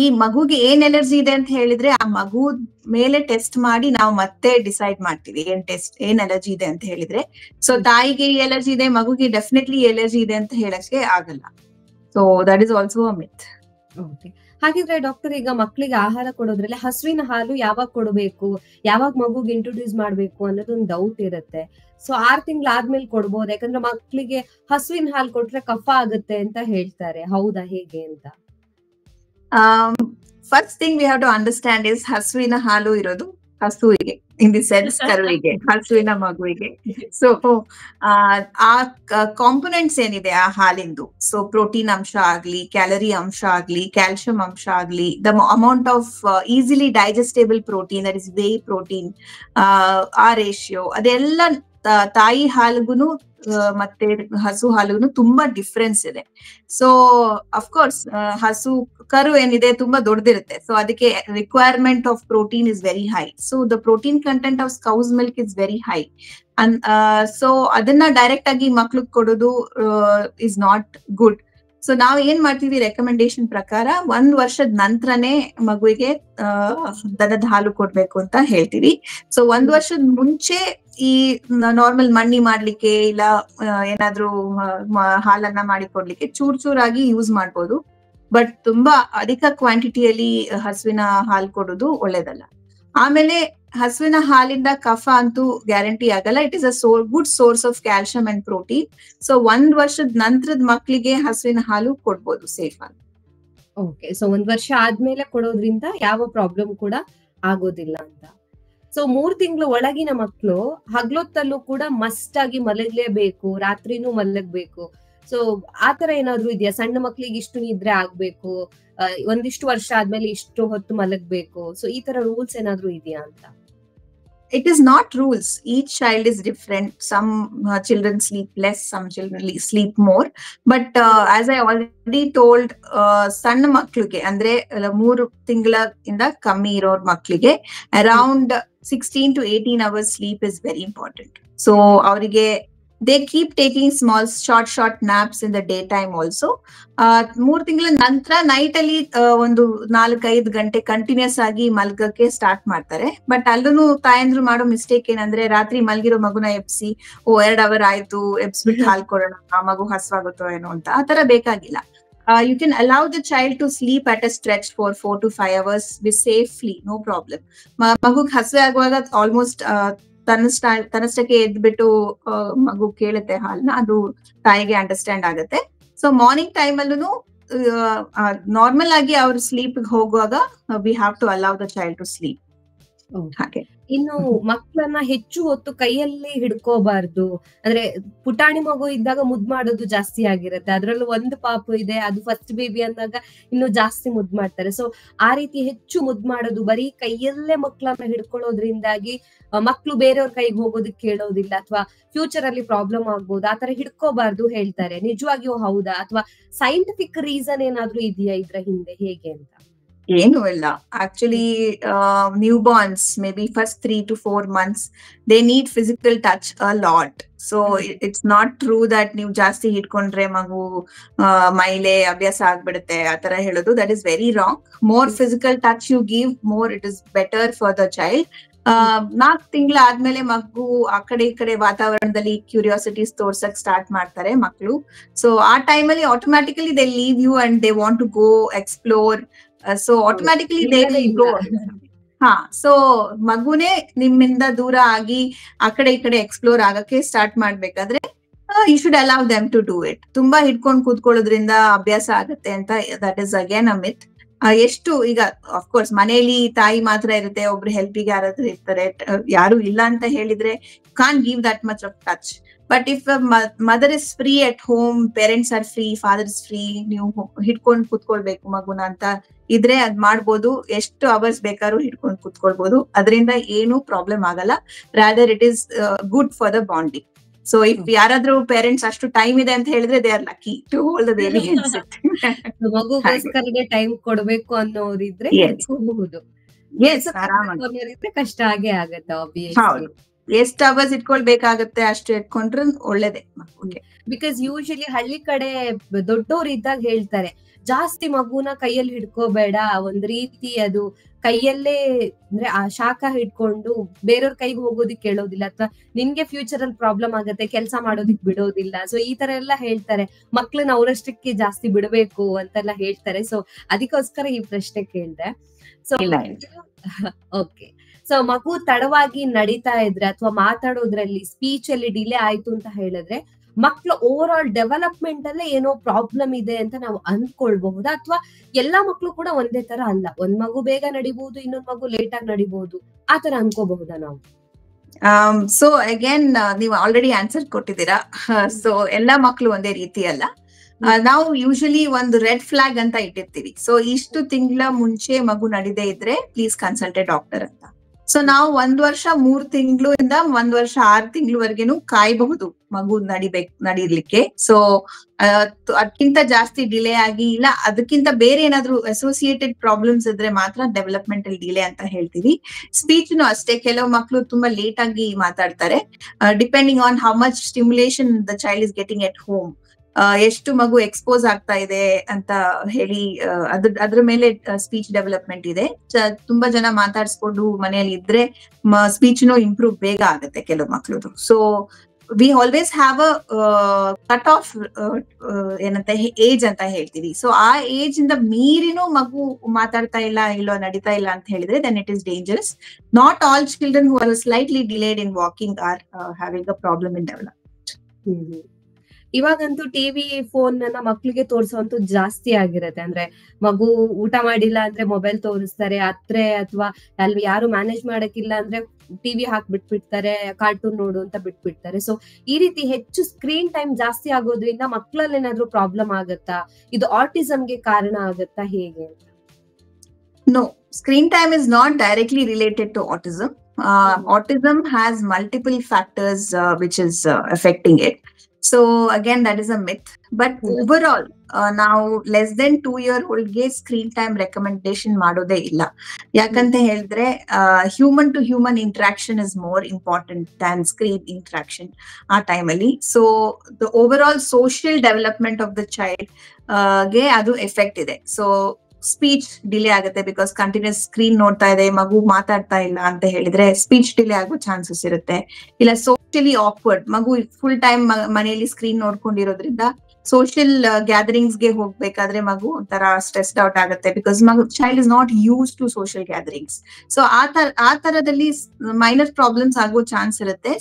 ಈ ಮಗುಗೆ ಏನ್ ಅಲರ್ಜಿ ಇದೆ ಅಂತ ಹೇಳಿದ್ರೆ ಆ ಮಗು ಮೇಲೆ ಟೆಸ್ಟ್ ಮಾಡಿ ನಾವು ಮತ್ತೆ ಡಿಸೈಡ್ ಮಾಡ್ತೀವಿ ಏನ್ ಅಲರ್ಜಿ ಇದೆ ಅಂತ ಹೇಳಿದ್ರೆ. ಸೊ ತಾಯಿಗೆ ಈ ಅಲರ್ಜಿ ಇದೆ, ಮಗುಗೆ ಡೆಫಿನೆಟ್ಲಿ ಅಲರ್ಜಿ ಇದೆ ಅಂತ ಹೇಳಕ್ಕೆ ಆಗಲ್ಲ. So that is also a myth. ಹಾಗಿದ್ರೆ ಡಾಕ್ಟರ್, ಈಗ ಮಕ್ಕಳಿಗೆ ಆಹಾರ ಕೊಡೋದ್ರಲ್ಲಿ ಹಸುವಿನ ಹಾಲು ಯಾವಾಗ ಕೊಡಬೇಕು, ಯಾವಾಗ ಮಗುಗೆ ಇಂಟ್ರೊಡ್ಯೂಸ್ ಮಾಡ್ಬೇಕು ಅನ್ನೋದು ಒಂದು ಡೌಟ್ ಇರುತ್ತೆ. ಸೊ 6 ತಿಂಗಳಾದ್ಮೇಲೆ ಕೊಡ್ಬೋದು, ಯಾಕಂದ್ರೆ ಮಕ್ಕಳಿಗೆ ಹಸುವಿನ ಹಾಲು ಕೊಟ್ರೆ ಕಫ ಆಗುತ್ತೆ ಅಂತ ಹೇಳ್ತಾರೆ. ಹೌದಾ, ಹೇಗೆ ಅಂತ? First thing we have to understand is ಹಸುವಿನ ಹಾಲು ಇರೋದು ಹಸುವಿಗೆ, ಇನ್ ದಿ ಸೆನ್ಸ್ ಕರುವಿಗೆ, ಹಸುವಿನ ಮಗುವಿಗೆ. ಸೊ ಆ ಕಾಂಪೊನೆಂಟ್ಸ್ ಏನಿದೆ ಆ ಹಾಲಿಂದು, ಸೊ ಪ್ರೋಟೀನ್ ಅಂಶ ಆಗ್ಲಿ, ಕ್ಯಾಲರಿ ಅಂಶ ಆಗ್ಲಿ, ಕ್ಯಾಲ್ಸಿಯಂ ಅಂಶ ಆಗ್ಲಿ, the amount of easily digestible protein, that is whey protein, ಆ ರೇಷಿಯೋ, ಅದೆಲ್ಲ ತಾಯಿ ಹಾಲಿಗೂ ಮತ್ತೆ ಹಸು ಹಾಲಿಗೂ ತುಂಬಾ ಡಿಫ್ರೆನ್ಸ್ ಇದೆ. ಸೊ ಅಫ್ಕೋರ್ಸ್ ಹಸು ಕರು ಏನಿದೆ ತುಂಬಾ ದೊಡ್ಡದಿರುತ್ತೆ, ಸೊ ಅದಕ್ಕೆ requirement of protein is very high. So the protein content of cow's milk is very high. So ಅದನ್ನ ಡೈರೆಕ್ಟ್ ಆಗಿ ಮಕ್ಳಿಗೆ ಕೊಡೋದು ಇಸ್ ನಾಟ್ ಗುಡ್. ಸೊ ನಾವ್ ಏನ್ ಮಾಡ್ತೀವಿ, ರೆಕಮೆಂಡೇಶನ್ ಪ್ರಕಾರ 1 ವರ್ಷದ ನಂತರನೇ ಮಗುವಿಗೆ ದನದ ಹಾಲು ಕೊಡ್ಬೇಕು ಅಂತ ಹೇಳ್ತೀವಿ. ಸೊ 1 ವರ್ಷದ ಮುಂಚೆ ಈ ನಾರ್ಮಲ್ ಮಣ್ಣಿ ಮಾಡ್ಲಿಕ್ಕೆ ಇಲ್ಲ ಏನಾದ್ರೂ ಹಾಲನ್ನ ಮಾಡಿ ಕೊಡ್ಲಿಕ್ಕೆ ಚೂರಾಗಿ ಯೂಸ್ ಮಾಡ್ಬೋದು. ಬಟ್ ತುಂಬಾ ಅಧಿಕ ಕ್ವಾಂಟಿಟಿಯಲ್ಲಿ ಹಸುವಿನ ಹಾಲು ಕೊಡೋದು ಒಳ್ಳೇದಲ್ಲ. ಆಮೇಲೆ ಹಸುವಿನ ಹಾಲಿಂದ ಕಫ ಅಂತೂ ಗ್ಯಾರಂಟಿ ಆಗಲ್ಲ. It is a good source of calcium and protein. So 1 ವರ್ಷದ ನಂತರದ ಮಕ್ಕಳಿಗೆ ಹಸುವಿನ ಹಾಲು ಕೊಡ್ಬೋದು ಸೇಫ್ ಆಗಿ. ಓಕೆ, ಸೊ 1 ವರ್ಷ ಆದ್ಮೇಲೆ ಕೊಡೋದ್ರಿಂದ ಯಾವ ಪ್ರಾಬ್ಲಮ್ ಕೂಡ ಆಗೋದಿಲ್ಲ ಅಂತ. ಸೊ 3 ತಿಂಗಳು ಒಳಗಿನ ಮಕ್ಕಳು ಹಗ್ಲೊತ್ತಲ್ಲೂ ಕೂಡ ಮಸ್ಟ್ ಆಗಿ ಮಲಗಲೇಬೇಕು, ರಾತ್ರಿನೂ ಮಲಗಬೇಕು. ಸೊ ಆತರ ಏನಾದ್ರು ಇದೆಯಾ? ಸಣ್ಣ ಮಕ್ಳಿಗೆ ಇಷ್ಟು ನಿದ್ರೆ ಆಗ್ಬೇಕು, ಒಂದಿಷ್ಟು ವರ್ಷ ಆದ್ಮೇಲೆ ಇಷ್ಟು ಹೊತ್ತು ಮಲಗಬೇಕು, ಸೊ ಈ ತರ ರೂಲ್ಸ್ ಏನಾದ್ರು ಇದೆಯಾ ಅಂತ? It is not rules. Each child is different. Some children sleep less, some children sleep more. But as I already told, ಸಣ್ಣ ಮಕ್ಕಳಿಗೆ ಅಂದ್ರೆ 3 ತಿಂಗಳಿಂದ ಕಮ್ಮಿ ಇರೋ ಮಕ್ಕಳಿಗೆ around 16 to 18 hours sleep is very important. So ಅವರಿಗೆ they keep taking short naps in the daytime also. 3 ತಿಂಗಳ ನಂತರ ನೈಟ್ ಅಲ್ಲಿ ಒಂದು 4-5 ಗಂಟೆ ಕಂಟಿನ್ಯೂಸ್ ಆಗಿ ಮಲ್ಗಕ್ಕೆ ಸ್ಟಾರ್ಟ್ ಮಾಡ್ತಾರೆ. ಬಟ್ ಅಲ್ಲೂ ತಾಯಂದ್ರು ಮಾಡೋ ಮಿಸ್ಟೇಕ್ ಏನಂದ್ರೆ, ರಾತ್ರಿ ಮಲ್ಗಿರೋ ಮಗುನ ಎಬ್ಸಿ 2 hour ಆಯ್ತು ಎಬ್ಸ್ಬಿಟ್ಟು ಹಾಲ್ ಕೊಡೋಣ, ಆ ಮಗು ಹಸ್ವಾಗುತ್ತೋ ಏನೋ ಅಂತ. ಆ ತರ ಬೇಕಾಗಿಲ್ಲ. You can allow the child to sleep at a stretch for 4 to 5 hours with safely, no problem. ಮಗುಗ್ ಹಸ್ವೆ ಆಗುವಾಗ ಆಲ್ಮೋಸ್ಟ್ ತನ್ನಷ್ಟಕ್ಕೆ ಎದ್ಬಿಟ್ಟು ಮಗು ಕೇಳುತ್ತೆ ಹಾಲ್ನ, ಅದು ತಾಯಿಗೆ ಅಂಡರ್ಸ್ಟ್ಯಾಂಡ್ ಆಗುತ್ತೆ. ಸೊ ಮಾರ್ನಿಂಗ್ ಟೈಮ್ ಅಲ್ಲೂ ನಾರ್ಮಲ್ ಆಗಿ ಅವ್ರ ಸ್ಲೀಪ್ ಹೋಗುವಾಗ we have to allow the child to sleep. ಹಾಗೆ ಇನ್ನು ಮಕ್ಕಳನ್ನ ಹೆಚ್ಚು ಹೊತ್ತು ಕೈಯಲ್ಲಿ ಹಿಡ್ಕೋಬಾರ್ದು. ಅಂದ್ರೆ ಪುಟಾಣಿ ಮಗು ಇದ್ದಾಗ ಮುದ್ ಮಾಡೋದು ಜಾಸ್ತಿ ಆಗಿರುತ್ತೆ, ಅದ್ರಲ್ಲೂ ಒಂದು ಪಾಪು ಇದೆ, ಅದು ಫಸ್ಟ್ ಬೇಬಿ ಅಂದಾಗ ಇನ್ನು ಜಾಸ್ತಿ ಮುದ್ ಮಾಡ್ತಾರೆ. ಸೊ ಆ ರೀತಿ ಹೆಚ್ಚು ಮುದ್ ಮಾಡೋದು, ಬರೀ ಕೈಯಲ್ಲೇ ಮಕ್ಕಳನ್ನ ಹಿಡ್ಕೊಳ್ಳೋದ್ರಿಂದಾಗಿ ಮಕ್ಳು ಬೇರೆಯವ್ರ ಕೈಗೆ ಹೋಗೋದಕ್ಕೆ ಕೇಳೋದಿಲ್ಲ, ಅಥವಾ ಫ್ಯೂಚರ್ ಅಲ್ಲಿ ಪ್ರಾಬ್ಲಮ್ ಆಗ್ಬೋದು. ಆತರ ಹಿಡ್ಕೋಬಾರ್ದು ಹೇಳ್ತಾರೆ, ನಿಜವಾಗಿಯೂ ಹೌದಾ? ಅಥವಾ ಸೈಂಟಿಫಿಕ್ ರೀಸನ್ ಏನಾದ್ರೂ ಇದೆಯಾ ಇದ್ರ ಹಿಂದೆ, ಹೇಗೆ ಅಂತ? ಏನು ಇಲ್ಲ. Actually new borns may be first 3 to 4 months they need physical touch a lot. So it's not true that ನೀವು ಜಾಸ್ತಿ ಹಿಡ್ಕೊಂಡ್ರೆ ಮಗು ಮೈಲೆ ಅಭ್ಯಾಸ ಆಗ್ಬಿಡುತ್ತೆ ಆತರ ಹೇಳೋದು. That is very wrong. More physical touch you give, more it is better for the child. 4 ತಿಂಗಳ ಆದ್ಮೇಲೆ ಮಗು ಆ ಕಡೆ ಈ ಕಡೆ ವಾತಾವರಣದಲ್ಲಿ ಕ್ಯೂರಿಯಾಸಿಟೀಸ್ ತೋರ್ಸಕ್ ಸ್ಟಾರ್ಟ್ ಮಾಡ್ತಾರೆ ಮಕ್ಕಳು. ಸೊ ಆ ಟೈಮಲ್ಲಿ automatically they leave you and they want to go explore. So automatically they will go. So ಮಗುನೇ ನಿಮ್ಮಿಂದ ದೂರ ಆಗಿ ಆ ಕಡೆ ಈ ಕಡೆ ಎಕ್ಸ್ಪ್ಲೋರ್ ಆಗಕ್ಕೆ ಸ್ಟಾರ್ಟ್ ಮಾಡ್ಬೇಕಾದ್ರೆ you should allow them to do it. ತುಂಬಾ ಹಿಡ್ಕೊಂಡು ಕೂತ್ಕೊಳ್ಳೋದ್ರಿಂದ ಅಭ್ಯಾಸ ಆಗತ್ತೆ ಅಂತ, that is again a myth. ಎಷ್ಟು ಈಗ ಅಫ್ಕೋರ್ಸ್ ಮನೆಯಲ್ಲಿ ತಾಯಿ ಮಾತ್ರ ಇರುತ್ತೆ, ಒಬ್ರು ಹೆಲ್ಪಿಗೆ ಯಾರಾದ್ರೂ ಇರ್ತಾರೆ, ಯಾರು ಇಲ್ಲ ಅಂತ ಹೇಳಿದ್ರೆ can give that much of touch. But if mother is free at home, parents are free, father is free, ನೀವು ಹಿಡ್ಕೊಂಡು ಕೂತ್ಕೊಳ್ಬೇಕು ಮಗುನ ಅಂತ ಇದ್ರೆ ಅದ್ ಮಾಡ್ಬೋದು. ಎಷ್ಟು ಅವರ್ಸ್ ಬೇಕಾದ್ರೂ ಹಿಡ್ಕೊಂಡು ಕೂತ್ಕೊಳ್ಬೋದು, ಅದರಿಂದ ಏನು ಪ್ರಾಬ್ಲಮ್ ಆಗಲ್ಲ. Rather it is good for the bonding. So if ಯಾರಾದ್ರೂ ಪೇರೆಂಟ್ಸ್ ಅಷ್ಟು ಟೈಮ್ ಇದೆ ಅಂತ ಹೇಳಿದ್ರೆ they are lucky to hold the baby. ಮಗುಗೋಸ್ಕರನೇ ಟೈಮ್ ಕೊಡ್ಬೇಕು ಅನ್ನೋರಿದ್ರೆ ಕಷ್ಟ ಆಗೇ ಆಗತ್ತೆ ಆಬ್ವಿಯಸ್ಲಿ. ಎಷ್ಟ್ ಅವರ್ಸ್ ಇಟ್ಕೊಳ್ಬೇಕಾಗತ್ತೆ ಅಷ್ಟು ಇಟ್ಕೊಂಡ್ರೆ ಒಳ್ಳೇದೇ ಮಗುಗೆ. ಬಿಕಾಸ್ ಯೂಶಲಿ ಹಳ್ಳಿ ಕಡೆ ದೊಡ್ಡೋರು ಇದ್ದಾಗ ಹೇಳ್ತಾರೆ, ಜಾಸ್ತಿ ಮಗುನ ಕೈಯಲ್ಲಿ ಹಿಡ್ಕೋಬೇಡ, ಒಂದ್ ರೀತಿ ಅದು ಕೈಯಲ್ಲೇ ಅಂದ್ರೆ ಆ ಶಾಖ ಹಿಡ್ಕೊಂಡು ಬೇರೆಯವ್ರ ಕೈಗೆ ಹೋಗೋದಿಕ್ ಕೇಳೋದಿಲ್ಲ, ಅಥವಾ ನಿನ್ಗೆ ಫ್ಯೂಚರ್ ಅಲ್ಲಿ ಪ್ರಾಬ್ಲಮ್ ಆಗತ್ತೆ, ಕೆಲಸ ಮಾಡೋದಿಕ್ ಬಿಡೋದಿಲ್ಲ. ಸೊ ಈ ತರ ಎಲ್ಲ ಹೇಳ್ತಾರೆ, ಮಕ್ಳನ್ನ ಅವರಷ್ಟಕ್ಕೆ ಜಾಸ್ತಿ ಬಿಡ್ಬೇಕು ಅಂತೆಲ್ಲ ಹೇಳ್ತಾರೆ. ಸೊ ಅದಕ್ಕೋಸ್ಕರ ಈ ಪ್ರಶ್ನೆ ಕೇಳ್ದೆ. ಸೊ ಓಕೆ, ಸೊ ಮಗು ತಡವಾಗಿ ನಡೀತಾ ಇದ್ರೆ ಅಥವಾ ಮಾತಾಡೋದ್ರಲ್ಲಿ ಸ್ಪೀಚ್ ಅಲ್ಲಿ ಡಿಲೇ ಆಯ್ತು ಅಂತ ಹೇಳಿದ್ರೆ ಮಕ್ಳು ಓವರ್ ಆಲ್ ಡೆವಲಪ್ಮೆಂಟ್ ಅಲ್ಲೇ ಏನೋ ಪ್ರಾಬ್ಲಮ್ ಇದೆ ಅಂತ ನಾವು ಅಂದ್ಕೊಳ್ಬಹುದಾ, ಅಥವಾ ಎಲ್ಲಾ ಮಕ್ಳು ಕೂಡ ಒಂದೇ ತರ ಅಲ್ಲ, ಒಂದ್ ಮಗು ಬೇಗ ನಡಿಬಹುದು, ಇನ್ನೊಂದ್ ಮಗು ಲೇಟ್ ಆಗಿ ನಡಿಬಹುದು, ಆ ತರ ಅನ್ಕೋಬಹುದಾ ನಾವು? ಸೊ ಅಗೇನ್ ನೀವು ಆಲ್ರೆಡಿ ಆನ್ಸರ್ ಕೊಟ್ಟಿದ್ದೀರಾ. ಸೊ ಎಲ್ಲಾ ಮಕ್ಳು ಒಂದೇ ರೀತಿ ಅಲ್ಲ. ನಾವು ಯೂಶಲಿ ಒಂದು ರೆಡ್ ಫ್ಲಾಗ್ ಅಂತ ಇಟ್ಟಿರ್ತೀವಿ. ಸೊ ಇಷ್ಟು ತಿಂಗಳ ಮುಂಚೆ ಮಗು ನಡಿದೇ ಇದ್ರೆ ಪ್ಲೀಸ್ ಕನ್ಸಲ್ಟ್ ಎ ಡಾಕ್ಟರ್ ಅಂತ. ಸೊ ನಾವು 1 ವರ್ಷ 3 ತಿಂಗಳಿಂದ 1 ವರ್ಷ 6 ತಿಂಗಳವರೆಗೂ ಕಾಯಬಹುದು ಮಗು ನಡಿರ್ಲಿಕ್ಕೆ. ಸೊ ಅದಕ್ಕಿಂತ ಜಾಸ್ತಿ ಡಿಲೇ ಆಗಿ ಇಲ್ಲ ಅದಕ್ಕಿಂತ ಬೇರೆ ಏನಾದ್ರು ಅಸೋಸಿಯೇಟೆಡ್ ಪ್ರಾಬ್ಲಮ್ಸ್ ಇದ್ರೆ ಮಾತ್ರ ಡೆವಲಪ್ಮೆಂಟಲ್ ಡಿಲೇ ಅಂತ ಹೇಳ್ತೀವಿ. ಸ್ಪೀಚ್ನು ಅಷ್ಟೇ, ಕೆಲವು ಮಕ್ಕಳು ತುಂಬಾ ಲೇಟ್ ಆಗಿ ಮಾತಾಡ್ತಾರೆ, depending on how much stimulation the child is getting at home, ಎಷ್ಟು ಮಗು ಎಕ್ಸ್ಪೋಸ್ ಆಗ್ತಾ ಇದೆ ಅಂತ ಹೇಳಿ ಅದ್ರ ಮೇಲೆ ಸ್ಪೀಚ್ ಡೆವಲಪ್ಮೆಂಟ್ ಇದೆ. ತುಂಬಾ ಜನ ಮಾತಾಡ್ಸ್ಕೊಂಡು ಮನೆಯಲ್ಲಿ ಇದ್ರೆ ಸ್ಪೀಚ್ನು ಇಂಪ್ರೂವ್ ಬೇಗ ಆಗುತ್ತೆ ಕೆಲವು ಮಕ್ಳದು. So we always have a cut off ಏನಂತ ಏಜ್ ಅಂತ ಹೇಳ್ತೀವಿ. ಸೊ ಆ ಏಜ್ ಇಂದ ಮೀರಿನೂ ಮಗು ಮಾತಾಡ್ತಾ ಇಲ್ಲೋ ನಡೀತಾ ಇಲ್ಲ ಅಂತ ಹೇಳಿದ್ರೆ then it is dangerous. Not all children who are slightly delayed in walking or having a problem in development. ಇವಾಗಂತೂ ಟಿವಿ ಫೋನ್ ಅನ್ನ ಮಕ್ಳಿಗೆ ತೋರಿಸುವಂತೂ ಜಾಸ್ತಿ ಆಗಿರತ್ತೆ. ಅಂದ್ರೆ ಮಗು ಊಟ ಮಾಡಿಲ್ಲ ಅಂದ್ರೆ ಮೊಬೈಲ್ ತೋರಿಸ್ತಾರೆ, ಅಥವಾ ಅಲ್ಲಿ ಯಾರು ಮ್ಯಾನೇಜ್ ಮಾಡಕ್ಕಿಲ್ಲ ಅಂದ್ರೆ ಟಿವಿ ಬಿಟ್ಬಿಡ್ತಾರೆ, ಕಾರ್ಟೂನ್ ನೋಡು ಅಂತ ಬಿಟ್ಬಿಡ್ತಾರೆ. ಸೊ ಈ ರೀತಿ ಹೆಚ್ಚು ಸ್ಕ್ರೀನ್ ಟೈಮ್ ಜಾಸ್ತಿ ಆಗೋದ್ರಿಂದ ಮಕ್ಳಲ್ಲಿ ಏನಾದ್ರು ಪ್ರಾಬ್ಲಮ್ ಆಗತ್ತಾ? ಇದು ಆಟಿಸಮ್ಗೆ ಕಾರಣ ಆಗತ್ತಾ, ಹೇಗೆ? No, screen time is not directly related to autism. Autism has multiple factors which is affecting it. So again, that is a myth. But overall, now less than 2-year-old ಗೆ screen time recommendation ಮಾಡೋದೇ ಇಲ್ಲ. ಯಾಕಂತ ಹೇಳಿದ್ರೆ human to human interaction is more important than screen interaction ಆ time ಅಲ್ಲಿ. So the overall social development of the child ಗೆ ಅದು ಎಫೆಕ್ಟ್ ಇದೆ. So ಸ್ಪೀಚ್ ಡಿಲೇ ಆಗುತ್ತೆ ಬಿಕಾಸ್ ಕಂಟಿನ್ಯೂಸ್ ಸ್ಕ್ರೀನ್ ನೋಡ್ತಾ ಇದೆ, ಮಗು ಮಾತಾಡ್ತಾ ಇಲ್ಲ ಅಂತ ಹೇಳಿದ್ರೆ ಸ್ಪೀಚ್ ಡಿಲೇ ಆಗೋ ಚಾನ್ಸಸ್ ಇರುತ್ತೆ. ಇಲ್ಲ ಸೋಷಿಯಲಿ ಆಕ್ವರ್ಡ್, ಮಗು ಫುಲ್ ಟೈಮ್ ಮನೆಯಲ್ಲಿ ಸ್ಕ್ರೀನ್ ನೋಡ್ಕೊಂಡಿರೋದ್ರಿಂದ ಸೋಷಿಯಲ್ ಗ್ಯಾದರಿಂಗ್ಸ್ ಗೆ ಹೋಗ್ಬೇಕಾದ್ರೆ ಮಗು ಒಂಥರ ಸ್ಟ್ರೆಸ್ಡ್ ಔಟ್ ಆಗುತ್ತೆ because child is not use to social gatherings. So ಆ ತರದಲ್ಲಿ ಮೈನರ್ ಪ್ರಾಬ್ಲಮ್ಸ್ ಆಗೋ ಚಾನ್ಸ್ ಇರುತ್ತೆ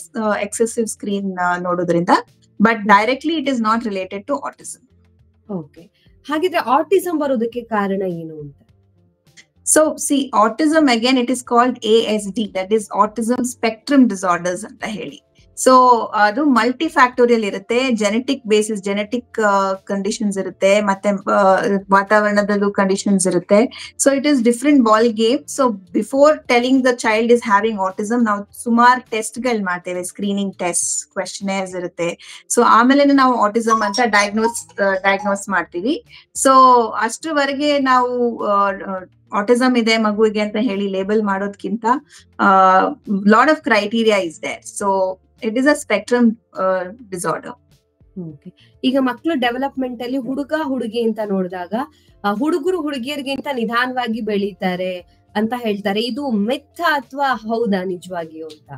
ಎಕ್ಸೆಸಿವ್ ಸ್ಕ್ರೀನ್ ನೋಡೋದ್ರಿಂದ. But directly it is not related to autism. Okay, ಹಾಗಿದ್ರೆ ಆಟಿಸಮ್ ಬರೋದಕ್ಕೆ ಕಾರಣ ಏನು ಅಂತ? So see, autism again it is called ASD, that is autism spectrum disorders ಅಂತ ಹೇಳಿ. ಸೊ ಅದು ಮಲ್ಟಿಫ್ಯಾಕ್ಟೋರಿಯಲ್ ಇರುತ್ತೆ, ಜೆನೆಟಿಕ್ ಬೇಸಿಸ್, ಜೆನೆಟಿಕ್ ಕಂಡೀಷನ್ಸ್ ಇರುತ್ತೆ, ಮತ್ತೆ ವಾತಾವರಣದಲ್ಲೂ ಕಂಡೀಷನ್ಸ್ ಇರುತ್ತೆ. So it is different ball game. So before telling the child is having autism ನಾವು ಸುಮಾರು ಟೆಸ್ಟ್ ಗಳು ಮಾಡ್ತೇವೆ, ಸ್ಕ್ರೀನಿಂಗ್ ಟೆಸ್ಟ್, ಕ್ವೆಶ್ಚನೇರ್ಸ್ ಇರುತ್ತೆ. ಸೊ ಆಮೇಲೆ ನಾವು ಆಟಿಸಮ್ ಅಂತ ಡಯಾಗ್ನೋಸ್ ಮಾಡ್ತೀವಿ. ಸೊ ಅಷ್ಟರವರೆಗೆ ನಾವು ಆಟಿಸಮ್ ಇದೆ ಮಗುವಿಗೆ ಅಂತ ಹೇಳಿ ಲೇಬಲ್ ಮಾಡೋದ್ಕಿಂತ lot of criteria is there. So it is a spectrum disorder. ಈಗ ಮಕ್ಕಳು ಡೆವಲಪ್ಮೆಂಟ್ ಅಲ್ಲಿ ಹುಡುಗಿ ಅಂತ ನೋಡಿದಾಗ ಹುಡುಗರು ಹುಡುಗಿಯರಿಗಿಂತ ನಿಧಾನವಾಗಿ ಬೆಳೀತಾರೆ ಅಂತ ಹೇಳ್ತಾರೆ. ಇದು ಮಿಥ್ ಅಥವಾ ಹೌದಾ ನಿಜವಾಗಿಯೂ ಅಂತ?